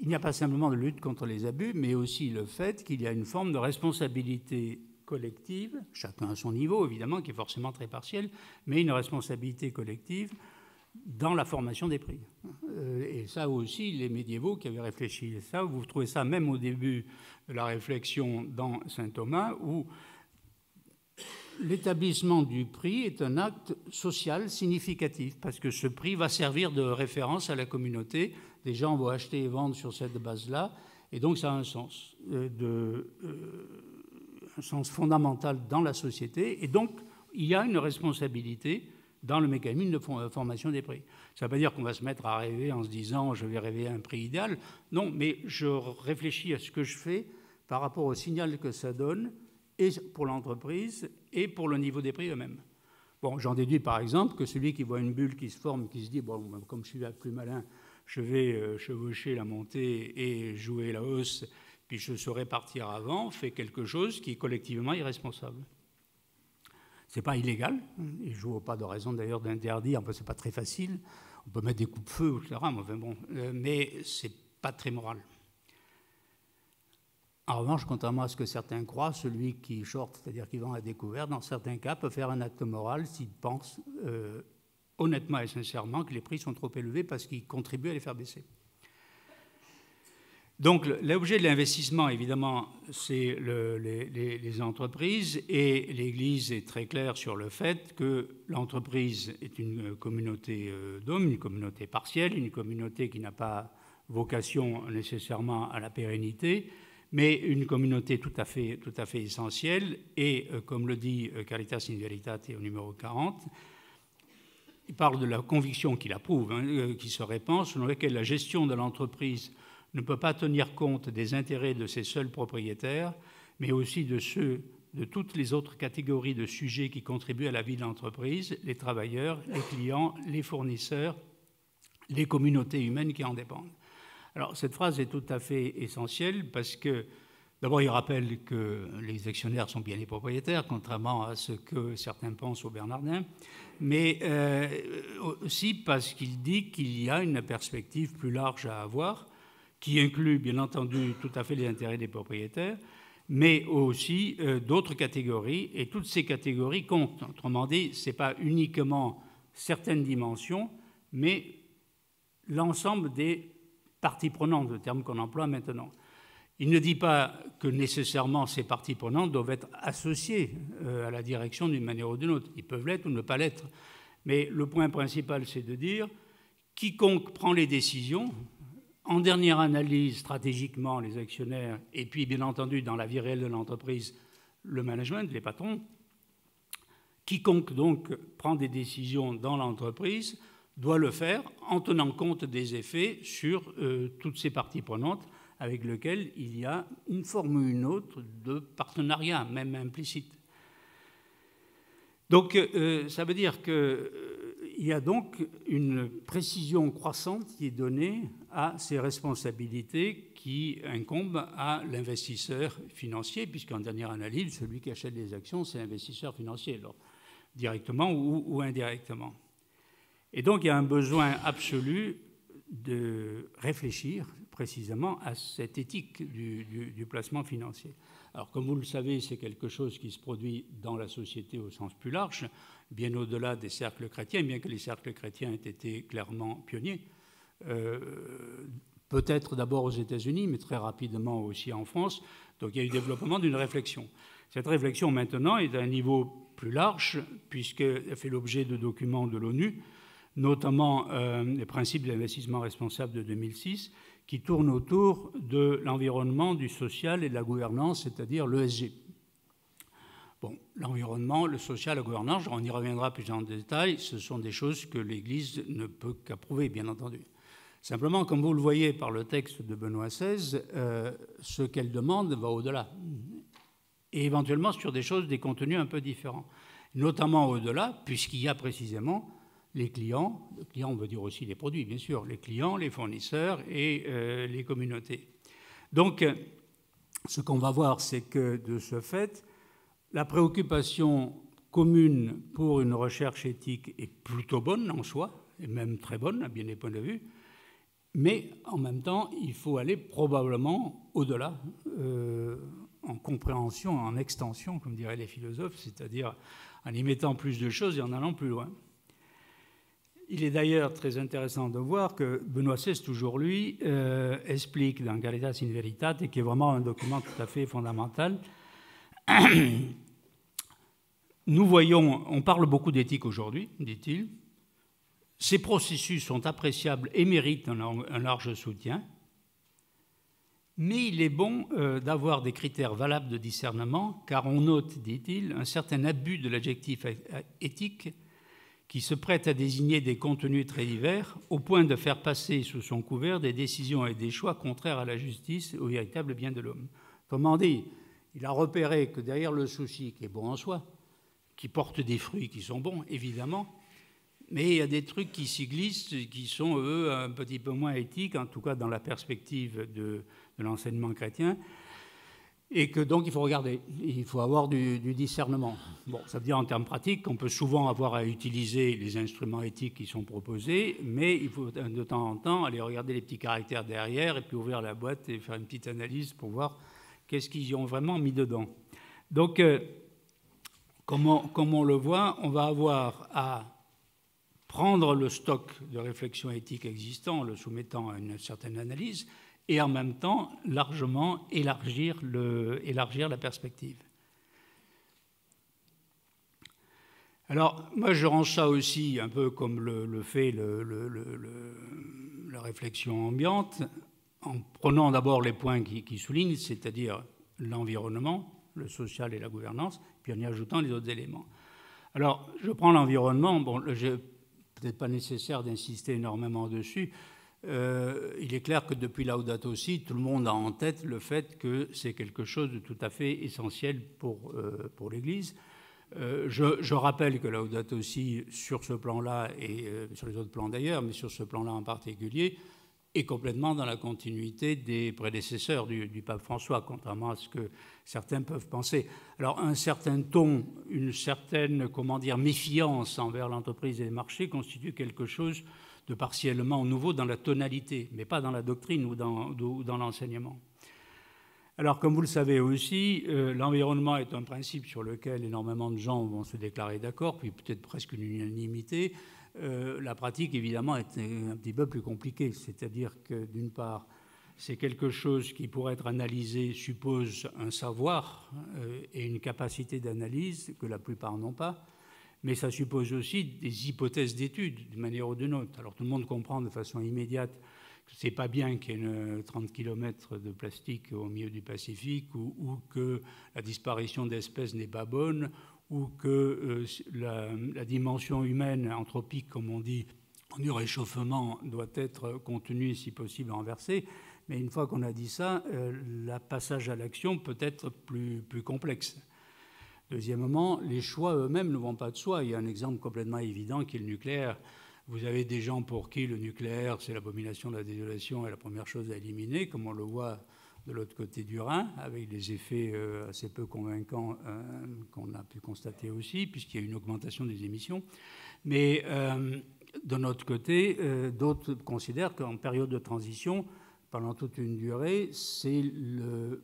il n'y a pas simplement de lutte contre les abus, mais aussi le fait qu'il y a une forme de responsabilité collective, chacun à son niveau évidemment, qui est forcément très partielle, mais une responsabilité collective dans la formation des prix. Et ça aussi, les médiévaux qui avaient réfléchi à ça, vous trouvez ça même au début de la réflexion dans saint Thomas, où l'établissement du prix est un acte social significatif parce que ce prix va servir de référence à la communauté. Des gens vont acheter et vendre sur cette base-là, et donc ça a un sens, un sens fondamental dans la société. Et donc, il y a une responsabilité dans le mécanisme de formation des prix. Ça ne veut pas dire qu'on va se mettre à rêver en se disant « je vais rêver un prix idéal ». Non, mais je réfléchis à ce que je fais par rapport au signal que ça donne, et pour l'entreprise et pour le niveau des prix eux-mêmes. Bon, j'en déduis par exemple que celui qui voit une bulle qui se forme, qui se dit « bon, comme je suis plus malin, je vais chevaucher la montée et jouer la hausse, puis je saurai partir avant », fait quelque chose qui est collectivement irresponsable. Ce n'est pas illégal, et je ne vois pas de raison d'ailleurs d'interdire, ce n'est pas très facile, on peut mettre des coups-de-feu, etc., mais ce n'est pas très moral. En revanche, contrairement à ce que certains croient, celui qui short, c'est-à-dire qui vend à découvert, dans certains cas, peut faire un acte moral s'il pense honnêtement et sincèrement que les prix sont trop élevés parce qu'ils contribuent à les faire baisser. Donc, l'objet de l'investissement, évidemment, c'est les entreprises, et l'Église est très claire sur le fait que l'entreprise est une communauté d'hommes, une communauté partielle, une communauté qui n'a pas vocation nécessairement à la pérennité, mais une communauté tout à fait essentielle. Et comme le dit Caritas in Veritate au numéro 40, il parle de la conviction qu'il approuve, qui se répand, selon laquelle la gestion de l'entreprise ne peut pas tenir compte des intérêts de ses seuls propriétaires, mais aussi de ceux de toutes les autres catégories de sujets qui contribuent à la vie de l'entreprise, les travailleurs, les clients, les fournisseurs, les communautés humaines qui en dépendent. Alors, cette phrase est tout à fait essentielle parce que, d'abord, il rappelle que les actionnaires sont bien les propriétaires, contrairement à ce que certains pensent au Bernardin, mais aussi parce qu'il dit qu'il y a une perspective plus large à avoir, qui inclut, bien entendu, tout à fait les intérêts des propriétaires, mais aussi d'autres catégories, et toutes ces catégories comptent. Autrement dit, ce n'est pas uniquement certaines dimensions, mais l'ensemble des parties prenantes, le terme qu'on emploie maintenant. Il ne dit pas que nécessairement ces parties prenantes doivent être associées à la direction d'une manière ou d'une autre. Ils peuvent l'être ou ne pas l'être. Mais le point principal, c'est de dire quiconque prend les décisions, en dernière analyse, stratégiquement, les actionnaires, et puis, bien entendu, dans la vie réelle de l'entreprise, le management, les patrons, quiconque, donc, prend des décisions dans l'entreprise doit le faire en tenant compte des effets sur toutes ces parties prenantes avec lesquelles il y a une forme ou une autre de partenariat, même implicite. Donc, ça veut dire qu'il y a donc une précision croissante qui est donnée à ces responsabilités qui incombent à l'investisseur financier, puisqu'en dernière analyse, celui qui achète des actions, c'est l'investisseur financier, alors, directement ou indirectement. Et donc, il y a un besoin absolu de réfléchir précisément à cette éthique du placement financier. Alors, comme vous le savez, c'est quelque chose qui se produit dans la société au sens plus large, bien au-delà des cercles chrétiens, bien que les cercles chrétiens aient été clairement pionniers. Peut-être d'abord aux États-Unis, mais très rapidement aussi en France. Donc, il y a eu développement d'une réflexion. Cette réflexion, maintenant, est à un niveau plus large, puisqu'elle fait l'objet de documents de l'ONU, notamment les principes d'investissement responsable de 2006, qui tournent autour de l'environnement, du social et de la gouvernance, c'est-à-dire l'ESG. Bon, l'environnement, le social, la gouvernance, on y reviendra plus en détail, ce sont des choses que l'Église ne peut qu'approuver, bien entendu. Simplement, comme vous le voyez par le texte de Benoît XVI, ce qu'elle demande va au-delà, et éventuellement sur des choses, des contenus un peu différents, notamment au-delà, puisqu'il y a précisément les clients on veut dire aussi les produits, bien sûr, les clients, les fournisseurs et les communautés. Donc, ce qu'on va voir, c'est que de ce fait, la préoccupation commune pour une recherche éthique est plutôt bonne en soi, et même très bonne à bien des points de vue, mais en même temps, il faut aller probablement au-delà, en compréhension, en extension, comme diraient les philosophes, c'est-à-dire en y mettant plus de choses et en allant plus loin. Il est d'ailleurs très intéressant de voir que Benoît XVI, toujours lui, explique dans Caritas in Veritate, qui est vraiment un document tout à fait fondamental. Nous voyons, on parle beaucoup d'éthique aujourd'hui, dit-il. Ces processus sont appréciables et méritent un large soutien, mais il est bon d'avoir des critères valables de discernement, car on note, dit-il, un certain abus de l'adjectif éthique qui se prête à désigner des contenus très divers, au point de faire passer sous son couvert des décisions et des choix contraires à la justice et au véritable bien de l'homme. Autrement dit, il a repéré que derrière le souci, qui est bon en soi, qui porte des fruits qui sont bons, évidemment, mais il y a des trucs qui s'y glissent, qui sont, eux, un petit peu moins éthiques, en tout cas dans la perspective de l'enseignement chrétien, et que donc il faut regarder, il faut avoir du discernement. Bon, ça veut dire en termes pratiques qu'on peut souvent avoir à utiliser les instruments éthiques qui sont proposés, mais il faut de temps en temps aller regarder les petits caractères derrière et puis ouvrir la boîte et faire une petite analyse pour voir qu'est-ce qu'ils y ont vraiment mis dedans. Donc, comme on le voit, on va avoir à prendre le stock de réflexion éthique existant en le soumettant à une certaine analyse, et en même temps largement élargir la perspective. Alors, moi, je range ça aussi un peu comme le fait la réflexion ambiante en prenant d'abord les points qui soulignent, c'est-à-dire l'environnement, le social et la gouvernance, puis en y ajoutant les autres éléments. Alors, je prends l'environnement. Bon, peut-être pas nécessaire d'insister énormément dessus. Il est clair que depuis Laudato Si, tout le monde a en tête le fait que c'est quelque chose de tout à fait essentiel pour l'Église. Je rappelle que Laudato Si, sur ce plan-là, et sur les autres plans d'ailleurs, mais sur ce plan-là en particulier, est complètement dans la continuité des prédécesseurs du pape François, contrairement à ce que certains peuvent penser. Alors, un certain ton, une certaine, méfiance envers l'entreprise et les marchés constitue quelque chose de partiellement nouveau dans la tonalité, mais pas dans la doctrine ou dans l'enseignement. Alors, comme vous le savez aussi, l'environnement est un principe sur lequel énormément de gens vont se déclarer d'accord, puis peut-être presque une unanimité. La pratique, évidemment, est un petit peu plus compliquée. C'est-à-dire que, d'une part, c'est quelque chose qui, pour être analysé, suppose un savoir et une capacité d'analyse que la plupart n'ont pas, mais ça suppose aussi des hypothèses d'études, d'une manière ou d'une autre. Alors, tout le monde comprend de façon immédiate que ce n'est pas bien qu'il y ait 30 km de plastique au milieu du Pacifique ou que la disparition d'espèces n'est pas bonne, ou que la dimension humaine, anthropique, comme on dit, du réchauffement doit être contenue et si possible renversée. Mais une fois qu'on a dit ça, le passage à l'action peut être plus complexe. Deuxièmement, les choix eux-mêmes ne vont pas de soi. Il y a un exemple complètement évident qui est le nucléaire. Vous avez des gens pour qui le nucléaire, c'est l'abomination de la désolation et la première chose à éliminer, comme on le voit de l'autre côté du Rhin, avec des effets assez peu convaincants qu'on a pu constater aussi, puisqu'il y a une augmentation des émissions. Mais de notre côté, d'autres considèrent qu'en période de transition, pendant toute une durée, c'est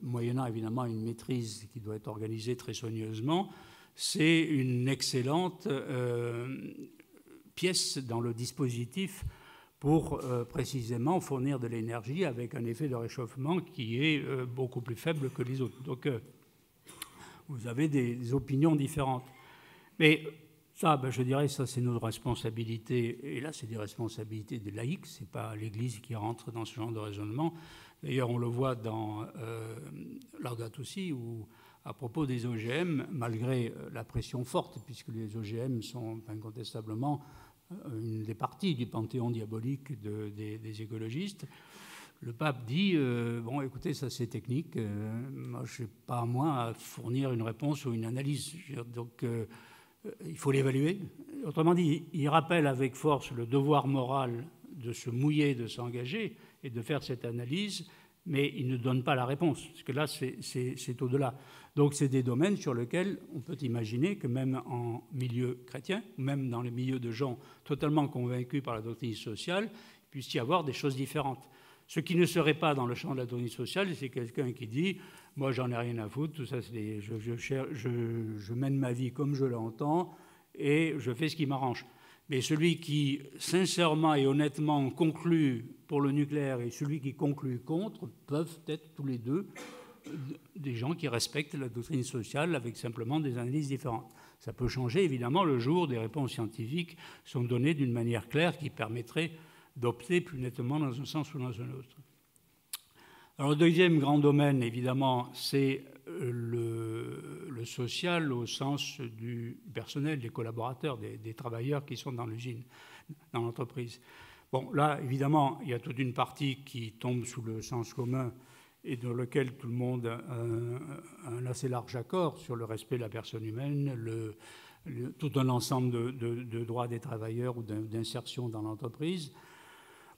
moyennant évidemment une maîtrise qui doit être organisée très soigneusement, c'est une excellente pièce dans le dispositif pour précisément fournir de l'énergie avec un effet de réchauffement qui est beaucoup plus faible que les autres. Donc, vous avez des opinions différentes. Mais ça, je dirais, ça c'est notre responsabilité. Et là, c'est des responsabilités des laïcs. Ce n'est pas l'Église qui rentre dans ce genre de raisonnement. D'ailleurs, on le voit dans Laudato Si, où à propos des OGM, malgré la pression forte, puisque les OGM sont incontestablement une des parties du panthéon diabolique des écologistes, le pape dit bon, écoutez, ça c'est technique, moi je n'ai pas à moi à fournir une réponse ou une analyse. Donc il faut l'évaluer. Autrement dit, il rappelle avec force le devoir moral de se mouiller, de s'engager et de faire cette analyse, mais il ne donne pas la réponse, parce que là, c'est au-delà. Donc, c'est des domaines sur lesquels on peut imaginer que même en milieu chrétien, même dans les milieux de gens totalement convaincus par la doctrine sociale, il puisse y avoir des choses différentes. Ce qui ne serait pas dans le champ de la doctrine sociale, c'est quelqu'un qui dit « moi, j'en ai rien à foutre, tout ça, je mène ma vie comme je l'entends et je fais ce qui m'arrange ». Mais celui qui, sincèrement et honnêtement, conclut pour le nucléaire et celui qui conclut contre peuvent être tous les deux des gens qui respectent la doctrine sociale avec simplement des analyses différentes. Ça peut changer, évidemment, le jour où des réponses scientifiques sont données d'une manière claire qui permettrait d'opter plus nettement dans un sens ou dans un autre. Alors, le deuxième grand domaine, évidemment, c'est le social au sens du personnel, des collaborateurs, des travailleurs qui sont dans l'usine, dans l'entreprise. Bon, là, évidemment, il y a toute une partie qui tombe sous le sens commun et dans lequel tout le monde a un assez large accord sur le respect de la personne humaine, tout un ensemble de droits des travailleurs ou d'insertion dans l'entreprise.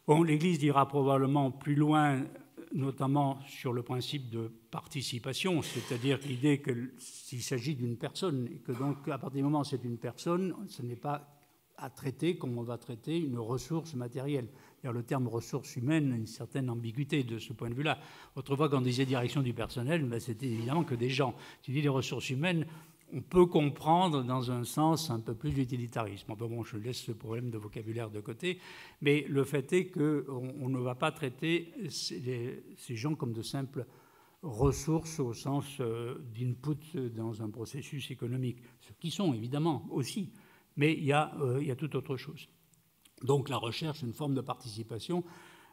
Bon, l'Église ira probablement plus loin, notamment sur le principe de participation, c'est-à-dire l'idée que s'il s'agit d'une personne, et que donc à partir du moment où c'est une personne, ce n'est pas à traiter comme on va traiter une ressource matérielle. Le terme ressources humaines a une certaine ambiguïté de ce point de vue-là. Autrefois, quand on disait direction du personnel, c'était évidemment que des gens. Tu dis les ressources humaines, on peut comprendre dans un sens un peu plus d'utilitarisme. Bon, je laisse ce problème de vocabulaire de côté, mais le fait est qu'on ne va pas traiter ces gens comme de simples ressources au sens d'input dans un processus économique, ce qui sont évidemment aussi, mais il y a toute autre chose. Donc la recherche, une forme de participation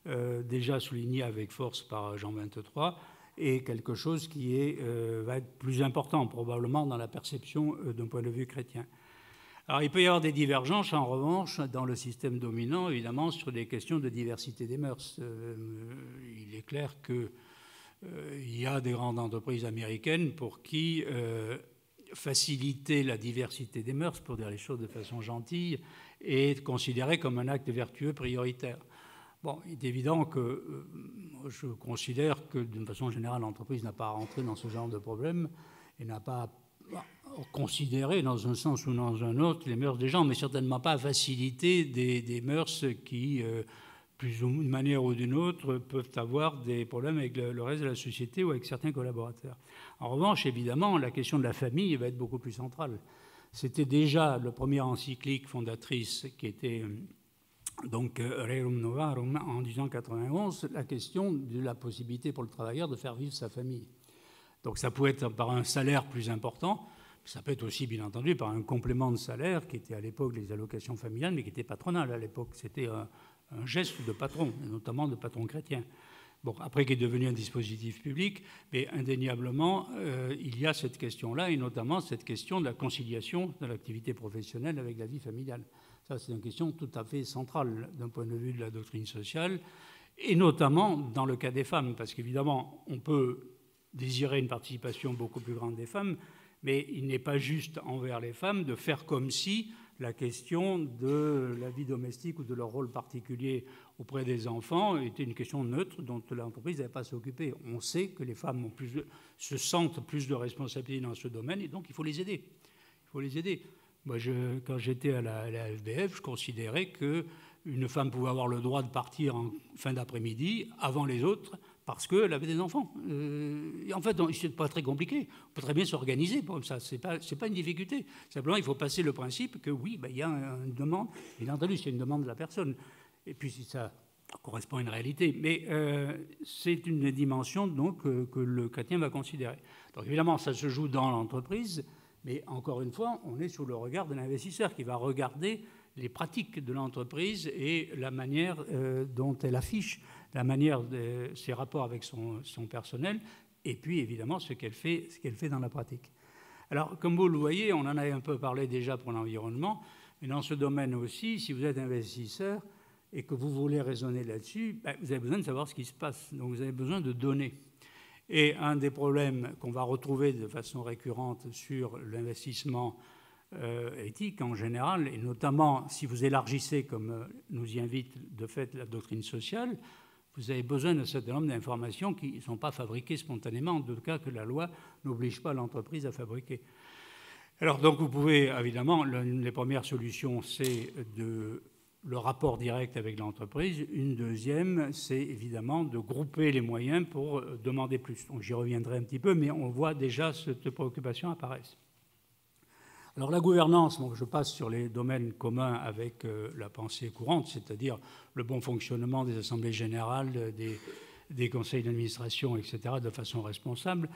déjà souligné avec force par Jean 23, et quelque chose qui va être plus important probablement dans la perception d'un point de vue chrétien. Alors il peut y avoir des divergences en revanche dans le système dominant, évidemment, sur des questions de diversité des mœurs. Il est clair qu'il y a des grandes entreprises américaines pour qui faciliter la diversité des mœurs, pour dire les choses de façon gentille, est considéré comme un acte vertueux prioritaire. Bon, il est évident que je considère que, d'une façon générale, l'entreprise n'a pas à rentrer dans ce genre de problème et n'a pas à considérer, dans un sens ou dans un autre, les mœurs des gens, mais certainement pas à faciliter des mœurs qui, plus d'une manière ou d'une autre, peuvent avoir des problèmes avec le reste de la société ou avec certains collaborateurs. En revanche, évidemment, la question de la famille va être beaucoup plus centrale. C'était déjà le premier encyclique fondatrice qui était donc Rerum Novarum en 1891, la question de la possibilité pour le travailleur de faire vivre sa famille. Donc ça pouvait être par un salaire plus important, ça peut être aussi bien entendu par un complément de salaire qui était à l'époque les allocations familiales, mais qui était patronal à l'époque. C'était un geste de patron, notamment de patron chrétien. Bon, après qui est devenu un dispositif public, mais indéniablement, il y a cette question-là, et notamment cette question de la conciliation de l'activité professionnelle avec la vie familiale. Ça, c'est une question tout à fait centrale d'un point de vue de la doctrine sociale, et notamment dans le cas des femmes, parce qu'évidemment, on peut désirer une participation beaucoup plus grande des femmes, mais il n'est pas juste envers les femmes de faire comme si la question de la vie domestique ou de leur rôle particulier auprès des enfants était une question neutre dont l'entreprise n'avait pas à s'occuper. On sait que les femmes se sentent plus de responsabilités dans ce domaine et donc il faut les aider. Il faut les aider. Moi, quand j'étais à la FBF, je considérais qu'une femme pouvait avoir le droit de partir en fin d'après-midi avant les autres parce qu'elle avait des enfants. Et en fait, ce n'est pas très compliqué. On peut très bien s'organiser comme ça. Ce n'est pas une difficulté. Simplement, il faut passer le principe que oui, il y a une demande. Bien entendu, c'est une demande de la personne. Et puis, si ça correspond à une réalité. Mais c'est une dimension donc, que le chrétien va considérer. Donc, évidemment, ça se joue dans l'entreprise. Mais encore une fois, on est sous le regard de l'investisseur qui va regarder les pratiques de l'entreprise et la manière dont elle affiche, la manière de ses rapports avec son personnel, et puis évidemment ce qu'elle fait dans la pratique. Alors, comme vous le voyez, on en a un peu parlé déjà pour l'environnement, mais dans ce domaine aussi, si vous êtes investisseur et que vous voulez raisonner là-dessus, vous avez besoin de savoir ce qui se passe. Donc vous avez besoin de données. Et un des problèmes qu'on va retrouver de façon récurrente sur l'investissement éthique en général, et notamment si vous élargissez, comme nous y invite de fait la doctrine sociale, vous avez besoin d'un certain nombre d'informations qui ne sont pas fabriquées spontanément, en tout cas que la loi n'oblige pas l'entreprise à fabriquer. Alors donc vous pouvez, évidemment, les premières solutions, c'est le rapport direct avec l'entreprise. Une deuxième, c'est évidemment de grouper les moyens pour demander plus. Donc j'y reviendrai un petit peu, mais on voit déjà cette préoccupation apparaître. Alors la gouvernance, je passe sur les domaines communs avec la pensée courante, c'est-à-dire le bon fonctionnement des assemblées générales, des conseils d'administration, etc., de façon responsable.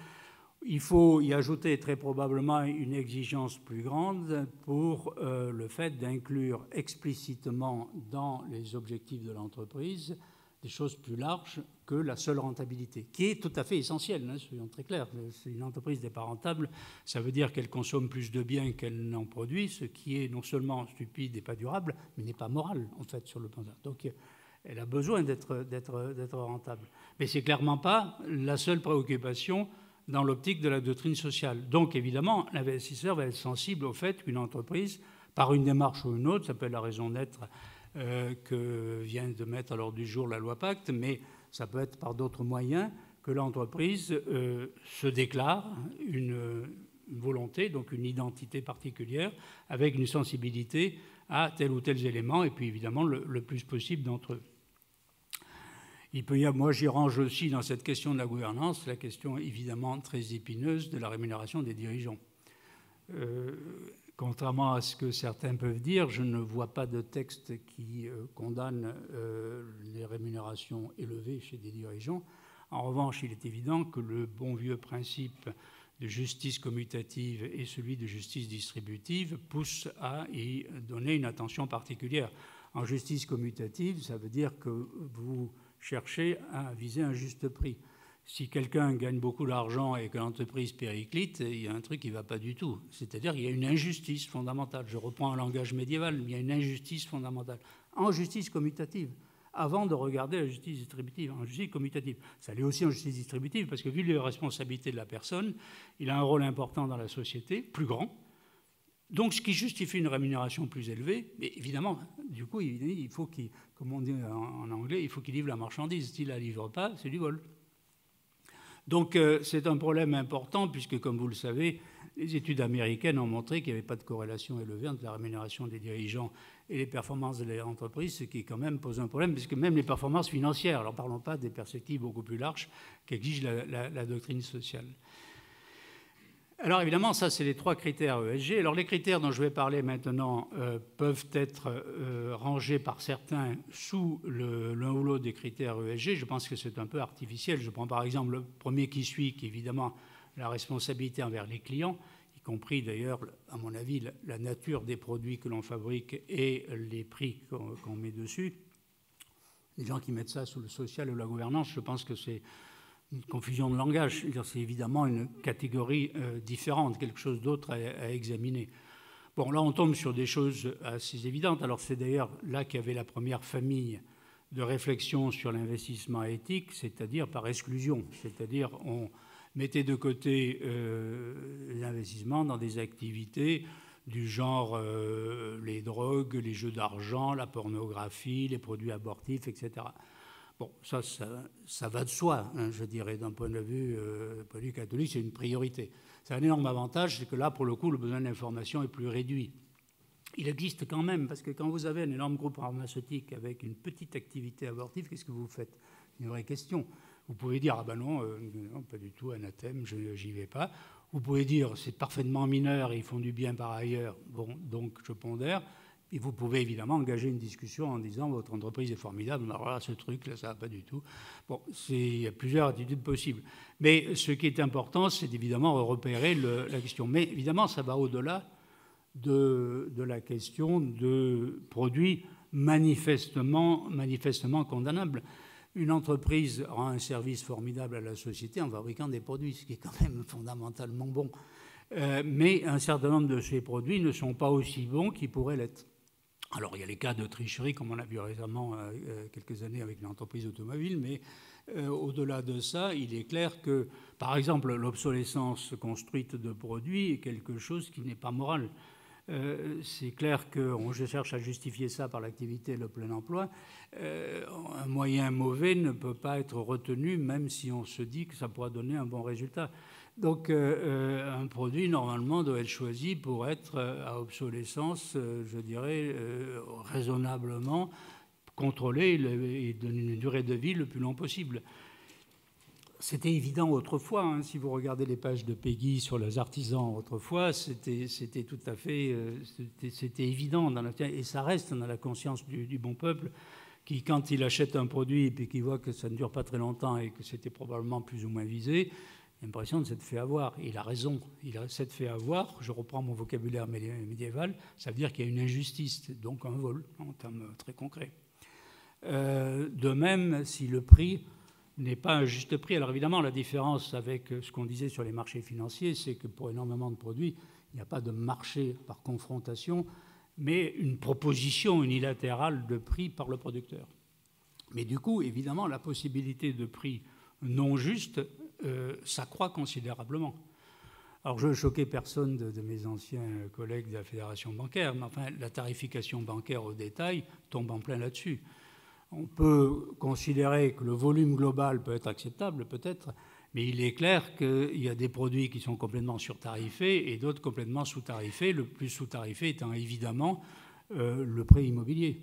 Il faut y ajouter très probablement une exigence plus grande pour le fait d'inclure explicitement dans les objectifs de l'entreprise des choses plus larges que la seule rentabilité, qui est tout à fait essentielle, soyons très clairs. Si une entreprise n'est pas rentable, ça veut dire qu'elle consomme plus de biens qu'elle n'en produit, ce qui est non seulement stupide et pas durable, mais n'est pas moral, en fait, sur le plan. Donc, elle a besoin d'être rentable. Mais ce n'est clairement pas la seule préoccupation dans l'optique de la doctrine sociale. Donc, évidemment, l'investisseur va être sensible au fait qu'une entreprise, par une démarche ou une autre, ça peut être la raison d'être que vient de mettre à l'ordre du jour la loi Pacte, mais ça peut être par d'autres moyens que l'entreprise se déclare une volonté, donc une identité particulière, avec une sensibilité à tel ou tel élément, et puis évidemment le plus possible d'entre eux. Moi, j'y range aussi dans cette question de la gouvernance la question évidemment très épineuse de la rémunération des dirigeants. Contrairement à ce que certains peuvent dire, je ne vois pas de texte qui condamne les rémunérations élevées chez des dirigeants. En revanche, il est évident que le bon vieux principe de justice commutative et celui de justice distributive poussent à y donner une attention particulière. En justice commutative, ça veut dire que vous chercher à viser un juste prix. Si quelqu'un gagne beaucoup d'argent et que l'entreprise périclite, il y a un truc qui ne va pas du tout. C'est-à-dire qu'il y a une injustice fondamentale. Je reprends un langage médiéval, mais il y a une injustice fondamentale. En justice commutative, avant de regarder la justice distributive, en justice commutative. Ça l'est aussi en justice distributive, parce que vu les responsabilités de la personne, il a un rôle important dans la société, plus grand. Donc, ce qui justifie une rémunération plus élevée, mais évidemment, du coup, il faut qu'il, comme on dit en anglais, il faut qu'il livre la marchandise. S'il ne la livre pas, c'est du vol. Donc, c'est un problème important, puisque, comme vous le savez, les études américaines ont montré qu'il n'y avait pas de corrélation élevée entre la rémunération des dirigeants et les performances de l'entreprise, ce qui, quand même, pose un problème, puisque même les performances financières, alors parlons pas des perspectives beaucoup plus larges qu'exige la doctrine sociale. Alors évidemment, ça c'est les 3 critères ESG. Alors les critères dont je vais parler maintenant peuvent être rangés par certains sous l'un ou l'autre des critères ESG. Je pense que c'est un peu artificiel. Je prends par exemple le premier qui suit, qui est évidemment la responsabilité envers les clients, y compris d'ailleurs, à mon avis, la nature des produits que l'on fabrique et les prix qu'on met dessus. Les gens qui mettent ça sous le social ou la gouvernance, je pense que c'est une confusion de langage. C'est évidemment une catégorie différente, quelque chose d'autre à examiner. Bon, là, on tombe sur des choses assez évidentes. Alors, c'est d'ailleurs là qu'il y avait la première famille de réflexion sur l'investissement éthique, c'est-à-dire par exclusion. C'est-à-dire, on mettait de côté les investissements dans des activités du genre les drogues, les jeux d'argent, la pornographie, les produits abortifs, etc. Bon, ça va de soi, hein, je dirais, d'un point de vue catholique, c'est une priorité. C'est un énorme avantage, c'est que là, pour le coup, le besoin d'information est plus réduit. Il existe quand même, parce que quand vous avez un énorme groupe pharmaceutique avec une petite activité abortive, qu'est-ce que vous faites? Une vraie question. Vous pouvez dire, ah ben non, pas du tout, anathème, j'y vais pas. Vous pouvez dire, c'est parfaitement mineur, ils font du bien par ailleurs, bon, donc je pondère. Et vous pouvez évidemment engager une discussion en disant votre entreprise est formidable, alors là, ce truc-là, ça va pas du tout. Bon, il y a plusieurs attitudes possibles. Mais ce qui est important, c'est évidemment repérer la question. Mais évidemment, ça va au-delà de la question de produits manifestement condamnables. Une entreprise rend un service formidable à la société en fabriquant des produits, ce qui est quand même fondamentalement bon. Mais un certain nombre de ces produits ne sont pas aussi bons qu'ils pourraient l'être. Alors, il y a les cas de tricherie, comme on a vu récemment quelques années avec une entreprise automobile, mais au-delà de ça, il est clair que, par exemple, l'obsolescence construite de produits est quelque chose qui n'est pas moral. C'est clair que je cherche à justifier ça par l'activité et le plein emploi. Un moyen mauvais ne peut pas être retenu, même si on se dit que ça pourra donner un bon résultat. Donc, un produit, normalement, doit être choisi pour être à obsolescence, je dirais, raisonnablement contrôlé et donner une durée de vie le plus long possible. C'était évident autrefois. Hein, si vous regardez les pages de Peggy sur les artisans autrefois, c'était tout à fait c'était évident. Et ça reste dans la conscience du bon peuple qui, quand il achète un produit et puis qu'il voit que ça ne dure pas très longtemps et que c'était probablement plus ou moins visé, l'impression de s'être fait avoir. Il a raison, il s'est fait avoir. Je reprends mon vocabulaire médiéval, ça veut dire qu'il y a une injustice, donc un vol, en termes très concrets. De même, si le prix n'est pas un juste prix, alors évidemment, la différence avec ce qu'on disait sur les marchés financiers, c'est que pour énormément de produits, il n'y a pas de marché par confrontation, mais une proposition unilatérale de prix par le producteur. Mais du coup, évidemment, la possibilité de prix non juste s'accroît considérablement. Alors, je ne veux choquer personne de mes anciens collègues de la Fédération bancaire, mais enfin, la tarification bancaire au détail tombe en plein là-dessus. On peut considérer que le volume global peut être acceptable, peut-être, mais il est clair qu'il y a des produits qui sont complètement surtarifés et d'autres complètement sous-tarifés, le plus sous-tarifé étant évidemment le prêt immobilier.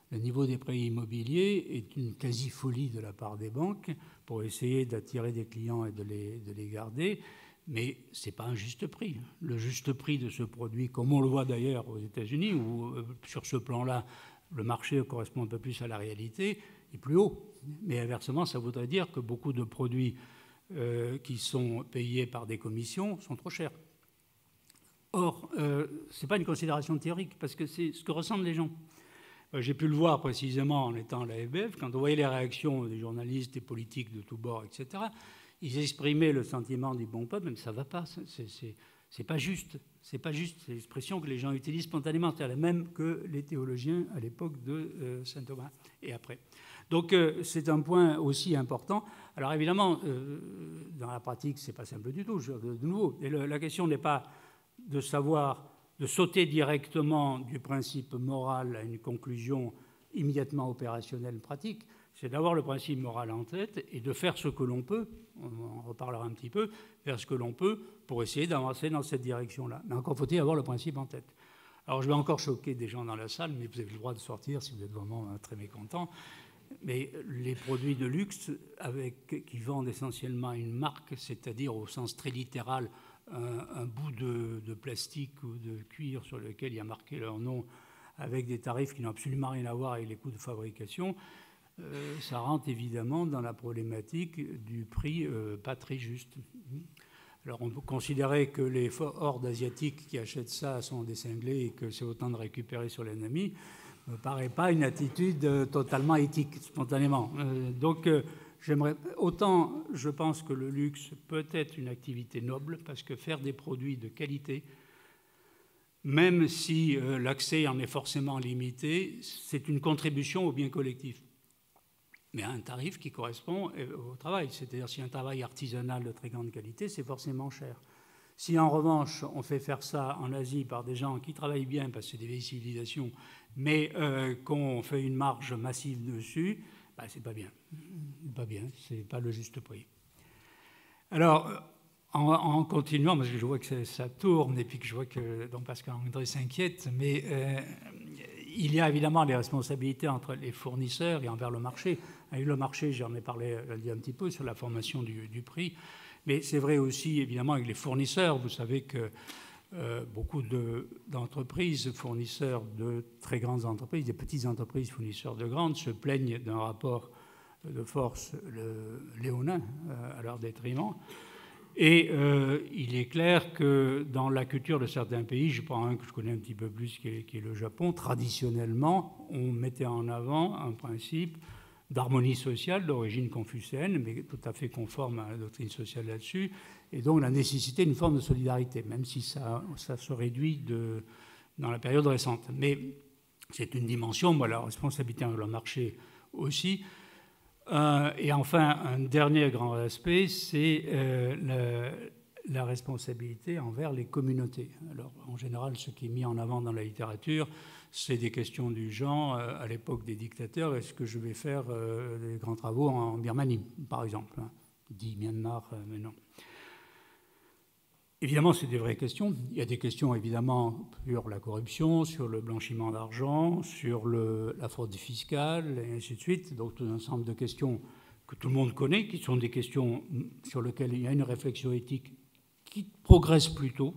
Le niveau des prêts immobiliers est une quasi-folie de la part des banques pour essayer d'attirer des clients et de les garder, mais ce n'est pas un juste prix. Le juste prix de ce produit, comme on le voit d'ailleurs aux États-Unis, où sur ce plan-là, le marché correspond un peu plus à la réalité, est plus haut. Mais inversement, ça voudrait dire que beaucoup de produits qui sont payés par des commissions sont trop chers. Or, ce n'est pas une considération théorique, parce que c'est ce que ressentent les gens. J'ai pu le voir précisément en étant à l'AFBF, quand on voyait les réactions des journalistes, des politiques de tous bords, etc., ils exprimaient le sentiment du bon peuple, mais ça ne va pas, c'est pas juste. C'est pas juste, c'est l'expression que les gens utilisent spontanément, c'est la même que les théologiens à l'époque de saint Thomas et après. Donc c'est un point aussi important. Alors évidemment, dans la pratique, c'est pas simple du tout, de nouveau. Et la question n'est pas de savoir, de sauter directement du principe moral à une conclusion immédiatement opérationnelle pratique, c'est d'avoir le principe moral en tête et de faire ce que l'on peut, on en reparlera un petit peu, faire ce que l'on peut pour essayer d'avancer dans cette direction-là. Mais encore faut-il avoir le principe en tête. Alors je vais encore choquer des gens dans la salle, mais vous avez le droit de sortir si vous êtes vraiment très mécontents. Mais les produits de luxe qui vendent essentiellement une marque, c'est-à-dire au sens très littéral, un bout de plastique ou de cuir sur lequel il y a marqué leur nom avec des tarifs qui n'ont absolument rien à voir avec les coûts de fabrication, ça rentre évidemment dans la problématique du prix pas très juste. Alors on peut considérer que les hordes asiatiques qui achètent ça sont des cinglés et que c'est autant de récupérer sur l'ennemi. Ne me paraît pas une attitude totalement éthique, spontanément. Donc autant je pense que le luxe peut être une activité noble, parce que faire des produits de qualité, même si l'accès en est forcément limité, c'est une contribution au bien collectif. Mais à un tarif qui correspond au travail. C'est-à-dire si un travail artisanal de très grande qualité, c'est forcément cher. Si en revanche on fait faire ça en Asie par des gens qui travaillent bien, parce que c'est des vieilles civilisations, mais qu'on fait une marge massive dessus, ben, c'est pas bien. Pas bien, c'est pas le juste prix. Alors, en continuant, parce que je vois que ça tourne et puis que je vois que donc Pascal-André s'inquiète, mais il y a évidemment les responsabilités entre les fournisseurs et envers le marché. Avec le marché, j'en ai parlé un petit peu sur la formation du prix, mais c'est vrai aussi évidemment avec les fournisseurs. Vous savez que beaucoup d'entreprises, fournisseurs de très grandes entreprises, des petites entreprises fournisseurs de grandes, se plaignent d'un rapport de force léonin à leur détriment. Et il est clair que dans la culture de certains pays, je prends un que je connais un petit peu plus, qui est le Japon, traditionnellement, on mettait en avant un principe d'harmonie sociale d'origine confucéenne, mais tout à fait conforme à la doctrine sociale là-dessus, et donc la nécessité d'une forme de solidarité, même si ça se réduit dans la période récente. Mais c'est une dimension, moi, la responsabilité envers le marché aussi. Et enfin, un dernier grand aspect, c'est la responsabilité envers les communautés. Alors, en général, ce qui est mis en avant dans la littérature, c'est des questions du genre, à l'époque des dictateurs, est-ce que je vais faire des grands travaux en Birmanie, par exemple, hein, dit Myanmar, mais non. Évidemment, c'est des vraies questions. Il y a des questions, évidemment, sur la corruption, sur le blanchiment d'argent, sur la fraude fiscale, et ainsi de suite. Donc, tout un ensemble de questions que tout le monde connaît, qui sont des questions sur lesquelles il y a une réflexion éthique qui progresse plutôt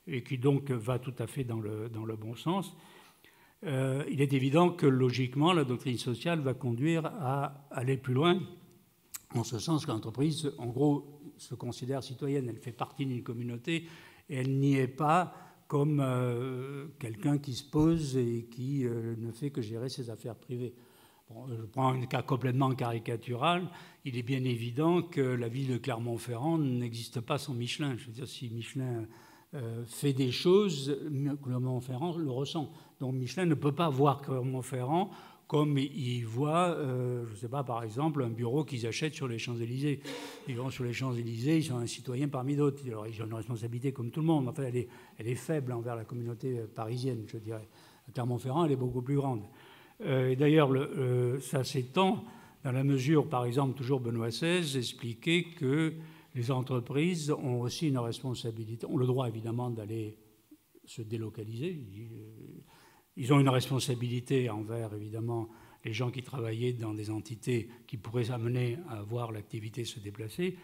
et qui donc va tout à fait dans le bon sens. Il est évident que, logiquement, la doctrine sociale va conduire à aller plus loin, en ce sens que l'entreprise, en gros, se considère citoyenne, elle fait partie d'une communauté et elle n'y est pas comme quelqu'un qui se pose et qui ne fait que gérer ses affaires privées. Bon, je prends un cas complètement caricatural. Il est bien évident que la ville de Clermont-Ferrand n'existe pas sans Michelin. Je veux dire, si Michelin fait des choses, Clermont-Ferrand le ressent. Donc Michelin ne peut pas voir Clermont-Ferrand comme ils voient, je ne sais pas, par exemple, un bureau qu'ils achètent sur les Champs-Élysées. Ils vont sur les Champs-Élysées, ils sont un citoyen parmi d'autres. Alors, ils ont une responsabilité comme tout le monde. Enfin, elle est faible envers la communauté parisienne, je dirais. À Clermont-Ferrand, elle est beaucoup plus grande. Et d'ailleurs, ça s'étend dans la mesure, par exemple, toujours Benoît XVI expliquait que les entreprises ont aussi une responsabilité, ont le droit évidemment d'aller se délocaliser. Ils ont une responsabilité envers, évidemment, les gens qui travaillaient dans des entités qui pourraient amener à voir l'activité se déplacer,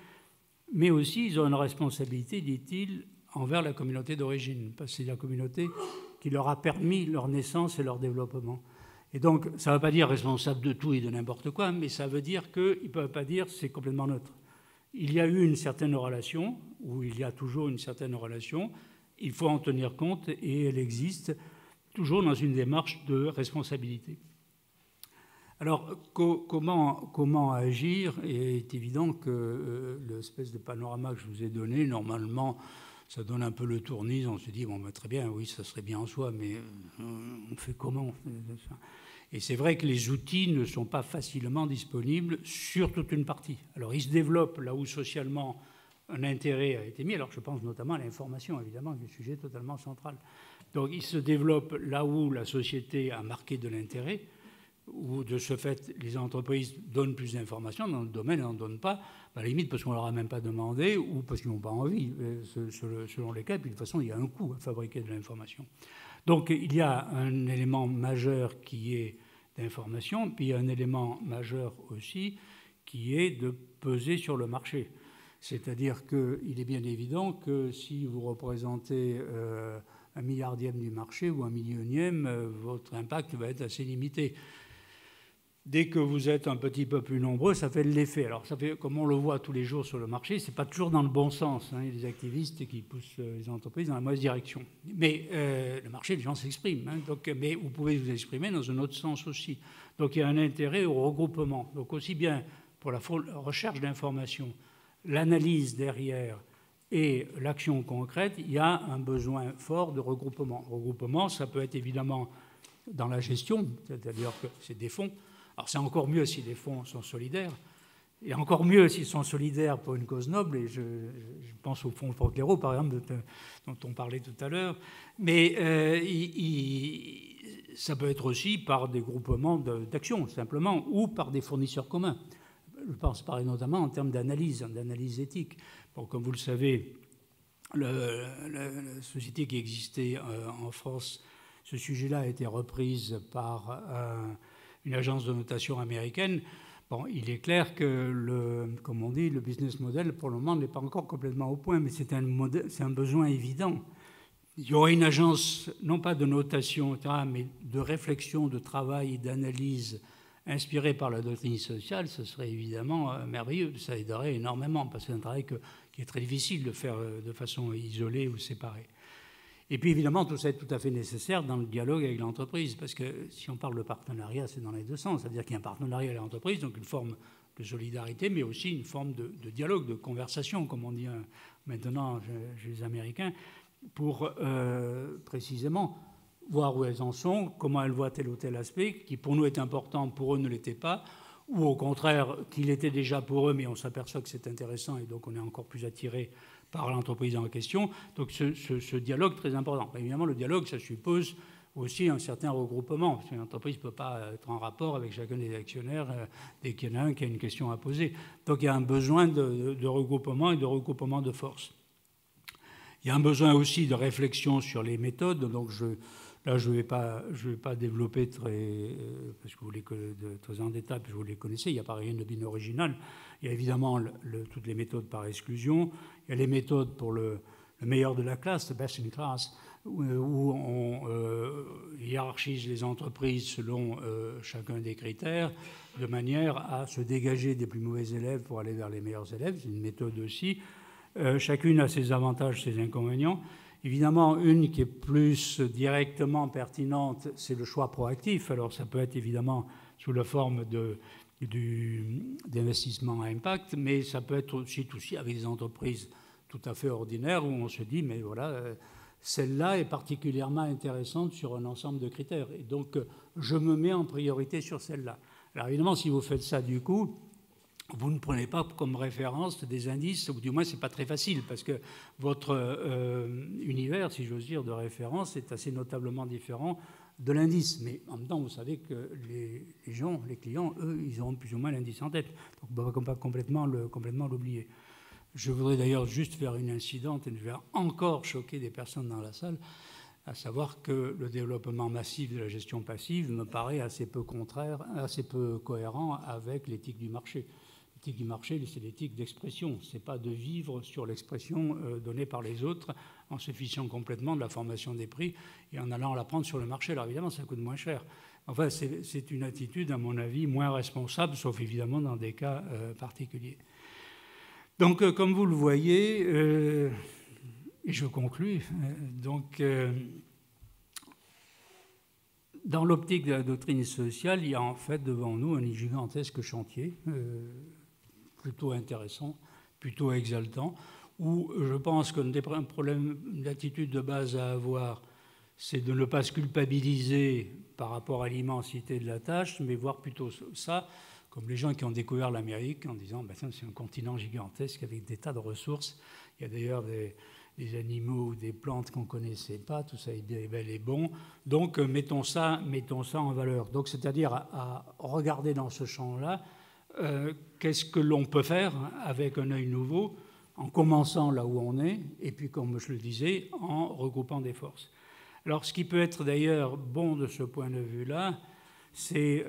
mais aussi ils ont une responsabilité, dit-il, envers la communauté d'origine, parce que c'est la communauté qui leur a permis leur naissance et leur développement. Et donc, ça ne veut pas dire responsable de tout et de n'importe quoi, mais ça veut dire qu'ils ne peuvent pas dire c'est complètement neutre. Il y a eu une certaine relation, ou il y a toujours une certaine relation, il faut en tenir compte, et elle existe. toujours dans une démarche de responsabilité. Alors, comment agir? Il est évident que l'espèce de panorama que je vous ai donné, normalement, ça donne un peu le tournis. On se dit, bon, très bien, oui, ça serait bien en soi, mais on fait comment? Et c'est vrai que les outils ne sont pas facilement disponibles sur toute une partie. Alors, ils se développent là où socialement un intérêt a été mis. Alors, je pense notamment à l'information, évidemment, qui est un sujet totalement central. Donc, ils se développent là où la société a marqué de l'intérêt, où de ce fait, les entreprises donnent plus d'informations dans le domaine et n'en donnent pas, à la limite parce qu'on ne leur a même pas demandé ou parce qu'ils n'ont pas envie, selon les cas. Puis de toute façon, il y a un coût à fabriquer de l'information. Donc il y a un élément majeur qui est d'information, puis il y a un élément majeur aussi qui est de peser sur le marché. C'est-à-dire qu'il est bien évident que si vous représentez un milliardième du marché ou un millionième, votre impact va être assez limité. Dès que vous êtes un petit peu plus nombreux, ça fait de l'effet. Alors, ça fait, comme on le voit tous les jours sur le marché, ce n'est pas toujours dans le bon sens. Il y a des activistes qui poussent les entreprises dans la mauvaise direction. Mais le marché, les gens s'expriment. Mais vous pouvez vous exprimer dans un autre sens aussi. Donc, il y a un intérêt au regroupement. Donc, aussi bien pour la recherche d'informations, l'analyse derrière et l'action concrète, il y a un besoin fort de regroupement. Regroupement, ça peut être évidemment dans la gestion, c'est-à-dire que c'est des fonds. Alors c'est encore mieux si les fonds sont solidaires, et encore mieux s'ils sont solidaires pour une cause noble, et je pense au fonds Forclero, par exemple, dont on parlait tout à l'heure, mais ça peut être aussi par des groupements d'action, simplement, ou par des fournisseurs communs. Je pense notamment en termes d'analyse éthique. Bon, comme vous le savez, la société qui existait en France, ce sujet-là a été reprise par une agence de notation américaine. Bon, il est clair que, comme on dit, le business model, pour le moment, n'est pas encore complètement au point, mais c'est un besoin évident. Il y aurait une agence, non pas de notation, mais de réflexion, de travail et d'analyse inspirée par la doctrine sociale, ce serait évidemment merveilleux. Ça aiderait énormément, parce que c'est un travail qui est très difficile de faire de façon isolée ou séparée. Et puis évidemment, tout ça est tout à fait nécessaire dans le dialogue avec l'entreprise, parce que si on parle de partenariat, c'est dans les deux sens. C'est-à-dire qu'il y a un partenariat avec l'entreprise, donc une forme de solidarité, mais aussi une forme de dialogue, de conversation, comme on dit maintenant chez les Américains, pour précisément voir où elles en sont, comment elles voient tel ou tel aspect, qui pour nous est important, pour eux ne l'était pas, ou au contraire, qu'il était déjà pour eux, mais on s'aperçoit que c'est intéressant et donc on est encore plus attiré par l'entreprise en question. Donc ce dialogue très important. Évidemment, le dialogue, ça suppose aussi un certain regroupement, parce qu'une entreprise ne peut pas être en rapport avec chacun des actionnaires dès qu'il y en a un qui a une question à poser. Donc il y a un besoin de regroupement et de regroupement de force. Il y a un besoin aussi de réflexion sur les méthodes. Donc là, je ne vais pas développer parce que vous les très en détail, puis vous les connaissez. Il n'y a pas rien de bien original. Il y a évidemment toutes les méthodes par exclusion. Il y a les méthodes pour le meilleur de la classe, the best in class, où on hiérarchise les entreprises selon chacun des critères, de manière à se dégager des plus mauvais élèves pour aller vers les meilleurs élèves. C'est une méthode aussi. Chacune a ses avantages, ses inconvénients. Évidemment, une qui est plus directement pertinente, c'est le choix proactif. Alors ça peut être évidemment sous la forme d'investissement à impact, mais ça peut être aussi avec des entreprises tout à fait ordinaires où on se dit, mais voilà, celle-là est particulièrement intéressante sur un ensemble de critères. Et donc, je me mets en priorité sur celle-là. Alors évidemment, si vous faites ça du coup, vous ne prenez pas comme référence des indices, ou du moins ce n'est pas très facile, parce que votre univers, si j'ose dire, de référence est assez notablement différent de l'indice. Mais en même temps, vous savez que les gens, les clients, eux, ils auront plus ou moins l'indice en tête. Donc on ne peut pas complètement l'oublier. Je voudrais d'ailleurs juste faire une incidente, et je vais encore choquer des personnes dans la salle, à savoir que le développement massif de la gestion passive me paraît assez peu cohérent avec l'éthique du marché. L'éthique du marché, c'est l'éthique d'expression. Ce n'est pas de vivre sur l'expression donnée par les autres en se fichant complètement de la formation des prix et en allant la prendre sur le marché. Alors évidemment, ça coûte moins cher. Enfin, c'est une attitude, à mon avis, moins responsable, sauf évidemment dans des cas particuliers. Donc, comme vous le voyez, et je conclus, donc dans l'optique de la doctrine sociale, il y a en fait devant nous un gigantesque chantier, plutôt intéressant, plutôt exaltant, où je pense qu'un des problèmes d'attitude de base à avoir, c'est de ne pas se culpabiliser par rapport à l'immensité de la tâche, mais voir plutôt ça comme les gens qui ont découvert l'Amérique en disant ben, c'est un continent gigantesque avec des tas de ressources. Il y a d'ailleurs des animaux ou des plantes qu'on ne connaissait pas, tout ça est bien, bel et bon. Donc mettons ça en valeur. Donc c'est-à-dire à regarder dans ce champ-là qu'est-ce que l'on peut faire avec un œil nouveau, en commençant là où on est, et puis comme je le disais, en regroupant des forces. Alors ce qui peut être d'ailleurs bon de ce point de vue-là, c'est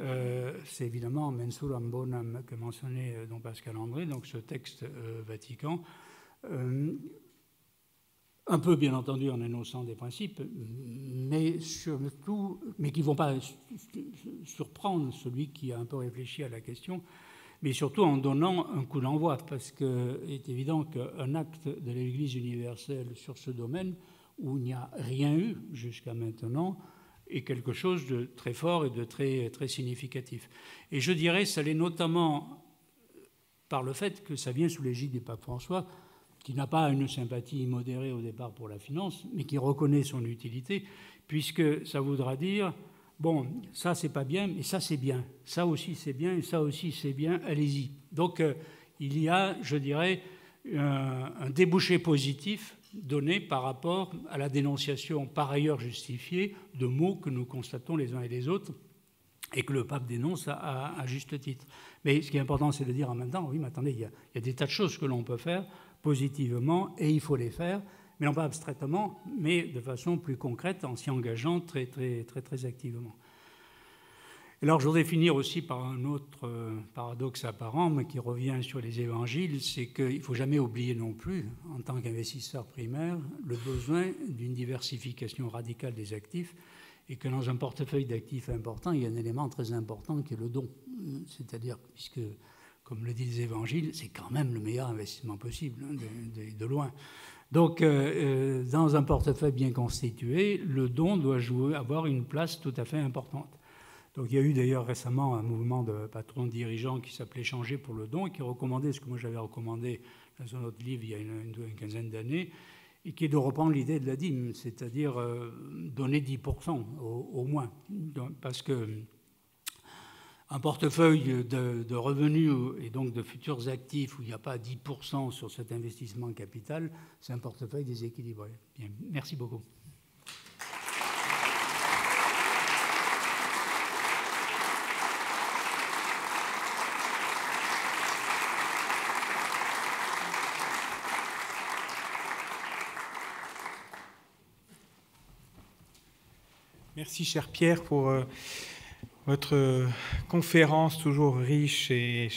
évidemment Mensuram Bonam que mentionnait don Pascal André, donc ce texte Vatican, un peu bien entendu en énonçant des principes, mais surtout, mais qui ne vont pas surprendre celui qui a un peu réfléchi à la question, mais surtout en donnant un coup d'envoi, parce qu'il est évident qu'un acte de l'Église universelle sur ce domaine, où il n'y a rien eu jusqu'à maintenant, est quelque chose de très fort et de très, très significatif. Et je dirais, ça l'est notamment par le fait que ça vient sous l'égide du pape François, qui n'a pas une sympathie modérée au départ pour la finance, mais qui reconnaît son utilité, puisque ça voudra dire, bon, ça c'est pas bien, mais ça c'est bien, ça aussi c'est bien, et ça aussi c'est bien, allez-y. Donc il y a, je dirais, un débouché positif donné par rapport à la dénonciation par ailleurs justifiée de mots que nous constatons les uns et les autres et que le pape dénonce à juste titre. Mais ce qui est important, c'est de dire en même temps, oui, mais attendez, il y a des tas de choses que l'on peut faire positivement et il faut les faire, mais non pas abstraitement, mais de façon plus concrète en s'y engageant très, très, très, très activement. Alors, je voudrais finir aussi par un autre paradoxe apparent, mais qui revient sur les évangiles, c'est qu'il ne faut jamais oublier non plus, en tant qu'investisseur primaire, le besoin d'une diversification radicale des actifs, et que dans un portefeuille d'actifs important, il y a un élément très important qui est le don. C'est-à-dire, puisque, comme le disent les évangiles, c'est quand même le meilleur investissement possible, hein, de loin. Donc, dans un portefeuille bien constitué, le don doit avoir une place tout à fait importante. Donc il y a eu d'ailleurs récemment un mouvement de patrons dirigeants qui s'appelait Changer pour le don et qui recommandait ce que moi j'avais recommandé dans un autre livre il y a une quinzaine d'années, et qui est de reprendre l'idée de la dîme, c'est-à-dire donner 10% au moins. Parce que un portefeuille de revenus et donc de futurs actifs où il n'y a pas 10% sur cet investissement capital, c'est un portefeuille déséquilibré. Bien, merci beaucoup. Merci, cher Pierre, pour votre conférence toujours riche et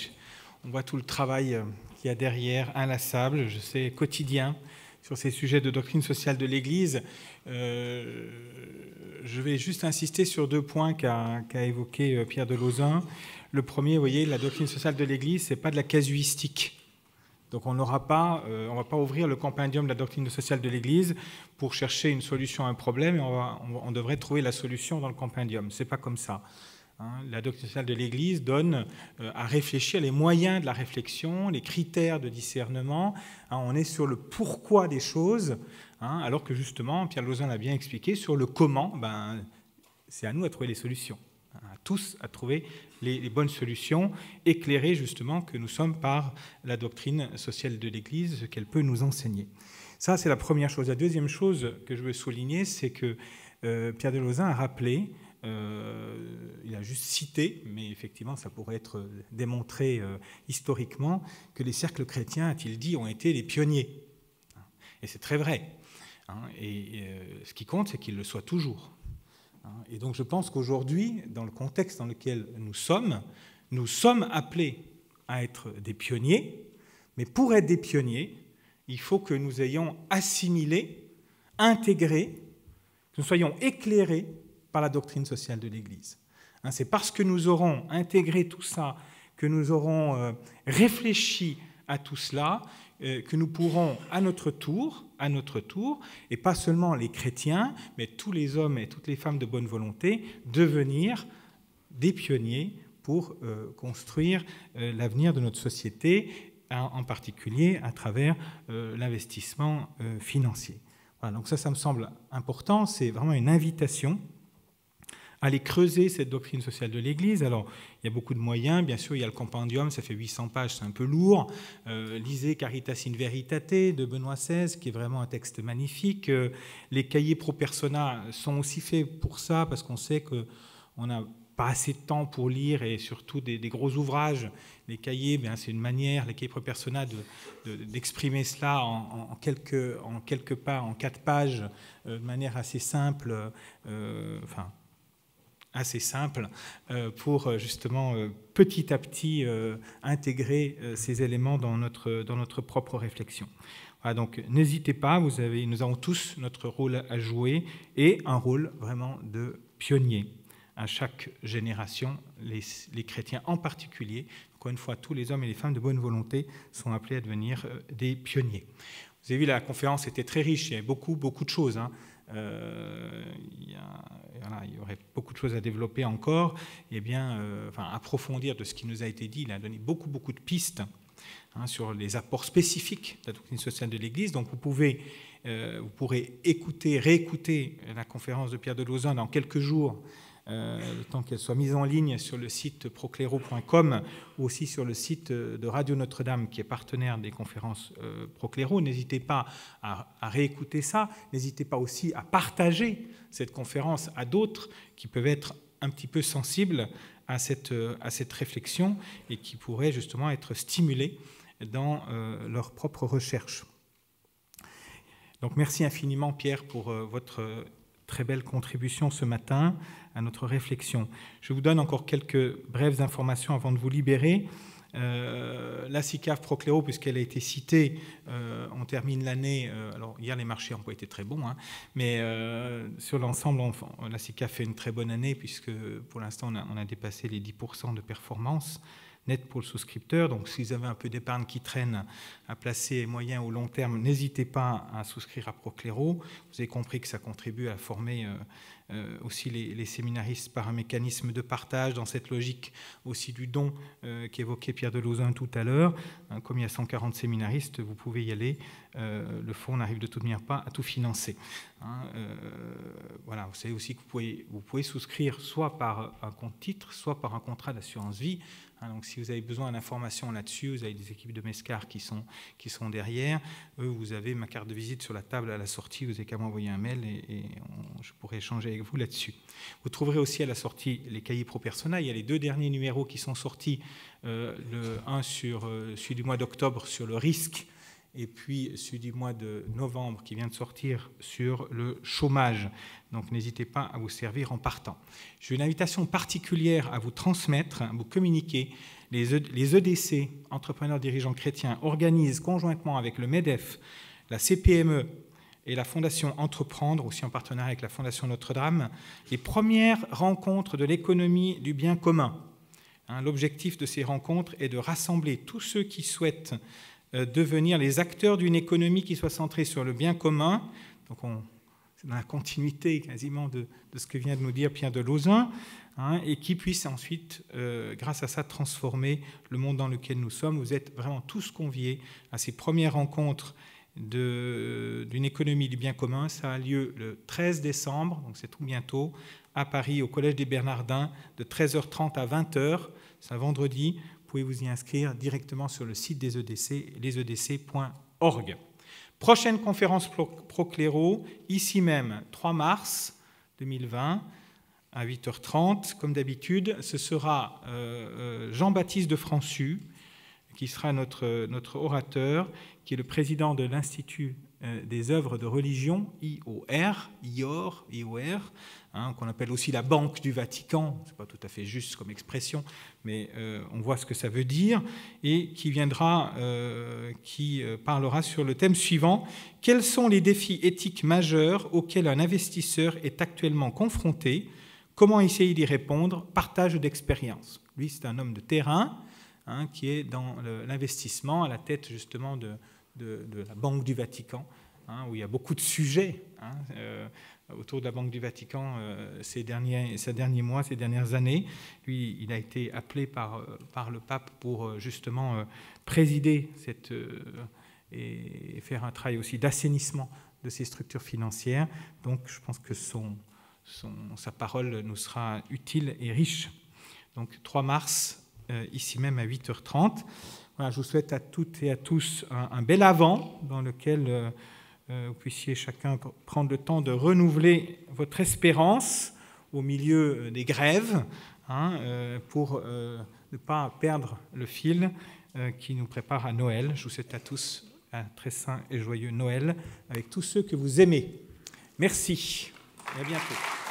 on voit tout le travail qu'il y a derrière, inlassable, je sais, quotidien, sur ces sujets de doctrine sociale de l'Église. Je vais juste insister sur deux points qu'a évoqué Pierre de Lauzun. Le premier, vous voyez, la doctrine sociale de l'Église, ce n'est pas de la casuistique. Donc on ne va pas ouvrir le compendium de la doctrine sociale de l'Église pour chercher une solution à un problème et on devrait trouver la solution dans le compendium. Ce n'est pas comme ça. La doctrine sociale de l'Église donne à réfléchir les moyens de la réflexion, les critères de discernement. On est sur le pourquoi des choses, alors que justement, Pierre Lauzun l'a bien expliqué, sur le comment, c'est à nous à trouver les solutions, à tous à trouver les bonnes solutions, éclairées justement que nous sommes par la doctrine sociale de l'Église, ce qu'elle peut nous enseigner. Ça, c'est la première chose. La deuxième chose que je veux souligner, c'est que Pierre de Lauzun a rappelé, il a juste cité, mais effectivement ça pourrait être démontré historiquement, que les cercles chrétiens, a-t-il dit, ont été les pionniers. Et c'est très vrai. Et ce qui compte, c'est qu'ils le soient toujours. Et donc je pense qu'aujourd'hui, dans le contexte dans lequel nous sommes appelés à être des pionniers, mais pour être des pionniers, il faut que nous ayons assimilé, intégré, que nous soyons éclairés par la doctrine sociale de l'Église. C'est parce que nous aurons intégré tout ça, que nous aurons réfléchi à tout cela, que nous pourrons à notre tour, et pas seulement les chrétiens, mais tous les hommes et toutes les femmes de bonne volonté, devenir des pionniers pour construire l'avenir de notre société, en particulier à travers l'investissement financier. Voilà, donc ça me semble important, c'est vraiment une invitation à aller creuser cette doctrine sociale de l'Église. Alors, il y a beaucoup de moyens, bien sûr, il y a le compendium, ça fait 800 pages, c'est un peu lourd. Lisez Caritas in Veritate de Benoît XVI, qui est vraiment un texte magnifique. Les cahiers pro persona sont aussi faits pour ça, parce qu'on sait qu'on n'a pas assez de temps pour lire, et surtout des gros ouvrages. Les cahiers, c'est une manière, les cahiers pro persona, d'exprimer cela en 4 pages, de manière assez simple, pour justement petit à petit intégrer ces éléments dans notre propre réflexion. Voilà, donc n'hésitez pas, nous avons tous notre rôle à jouer, et un rôle vraiment de pionnier. À chaque génération, les chrétiens en particulier, encore une fois, tous les hommes et les femmes de bonne volonté sont appelés à devenir des pionniers. Vous avez vu, la conférence était très riche, il y avait beaucoup de choses. Il y aurait beaucoup de choses à développer encore, et approfondir de ce qui nous a été dit. Il a donné beaucoup de pistes sur les apports spécifiques de la doctrine sociale de l'Église. Donc vous pourrez réécouter la conférence de Pierre de Lauzun dans quelques jours, le temps qu'elle soit mise en ligne sur le site procléro.com ou aussi sur le site de Radio Notre-Dame, qui est partenaire des conférences Procléro. N'hésitez pas à réécouter ça. N'hésitez pas aussi à partager cette conférence à d'autres qui peuvent être un petit peu sensibles à cette réflexion et qui pourraient justement être stimulés dans leur propre recherche. Donc merci infiniment, Pierre, pour votre très belle contribution ce matin à notre réflexion. Je vous donne encore quelques brèves informations avant de vous libérer. La SICAF Procléro, puisqu'elle a été citée, on termine l'année. Alors hier les marchés n'ont pas été très bons, mais sur l'ensemble, la SICAF fait une très bonne année, puisque pour l'instant on a dépassé les 10% de performance nette pour le souscripteur. Donc si vous avez un peu d'épargne qui traîne à placer moyen ou long terme, n'hésitez pas à souscrire à Procléro. Vous avez compris que ça contribue à former aussi les séminaristes par un mécanisme de partage, dans cette logique aussi du don qu'évoquait Pierre de Lauzun tout à l'heure. Comme il y a 140 séminaristes, vous pouvez y aller. Le fonds n'arrive de toute manière pas à tout financer. Voilà, vous savez aussi que vous pouvez souscrire soit par un compte titre, soit par un contrat d'assurance vie. Donc, si vous avez besoin d'informations là-dessus, vous avez des équipes de Mescar qui sont derrière. Vous avez ma carte de visite sur la table à la sortie. Vous n'avez qu'à m'envoyer un mail et je pourrai échanger avec vous là-dessus. Vous trouverez aussi à la sortie les cahiers pro persona. Il y a les 2 derniers numéros qui sont sortis, un sur celui du mois d'octobre sur le risque, et puis celui du mois de novembre qui vient de sortir sur le chômage. Donc n'hésitez pas à vous servir en partant. J'ai une invitation particulière à vous transmettre, à vous communiquer. Les EDC, Entrepreneurs Dirigeants Chrétiens, organisent conjointement avec le MEDEF, la CPME et la Fondation Entreprendre, aussi en partenariat avec la Fondation Notre-Dame, les premières rencontres de l'économie du bien commun. L'objectif de ces rencontres est de rassembler tous ceux qui souhaitent devenir les acteurs d'une économie qui soit centrée sur le bien commun. Donc c'est dans la continuité quasiment de ce que vient de nous dire Pierre de Lauzun, et qui puisse ensuite, grâce à ça, transformer le monde dans lequel nous sommes. Vous êtes vraiment tous conviés à ces premières rencontres d'une économie du bien commun. Ça a lieu le 13 décembre, donc c'est tout bientôt, à Paris, au Collège des Bernardins, de 13h30 à 20h. C'est un vendredi. Vous pouvez vous y inscrire directement sur le site des EDC, lesedc.org. Prochaine conférence Procléro, ici même, 3 mars 2020, à 8h30. Comme d'habitude, ce sera Jean-Baptiste de Françu, qui sera notre orateur, qui est le président de l'Institut des œuvres de religion, IOR, qu'on appelle aussi la Banque du Vatican. Ce n'est pas tout à fait juste comme expression, mais on voit ce que ça veut dire, et qui parlera sur le thème suivant: quels sont les défis éthiques majeurs auxquels un investisseur est actuellement confronté? Comment essayer d'y répondre? Partage d'expérience. Lui, c'est un homme de terrain, hein, qui est dans l'investissement à la tête justement de la Banque du Vatican, hein, où il y a beaucoup de sujets autour de la Banque du Vatican ces derniers mois, ces dernières années. Lui, il a été appelé par le pape pour justement présider et faire un travail aussi d'assainissement de ces structures financières. Donc je pense que sa parole nous sera utile et riche. Donc 3 mars, ici même à 8h30. Voilà, je vous souhaite à toutes et à tous un bel Avent dans lequel vous puissiez chacun prendre le temps de renouveler votre espérance au milieu des grèves, hein, pour ne pas perdre le fil qui nous prépare à Noël. Je vous souhaite à tous un très saint et joyeux Noël avec tous ceux que vous aimez. Merci et à bientôt.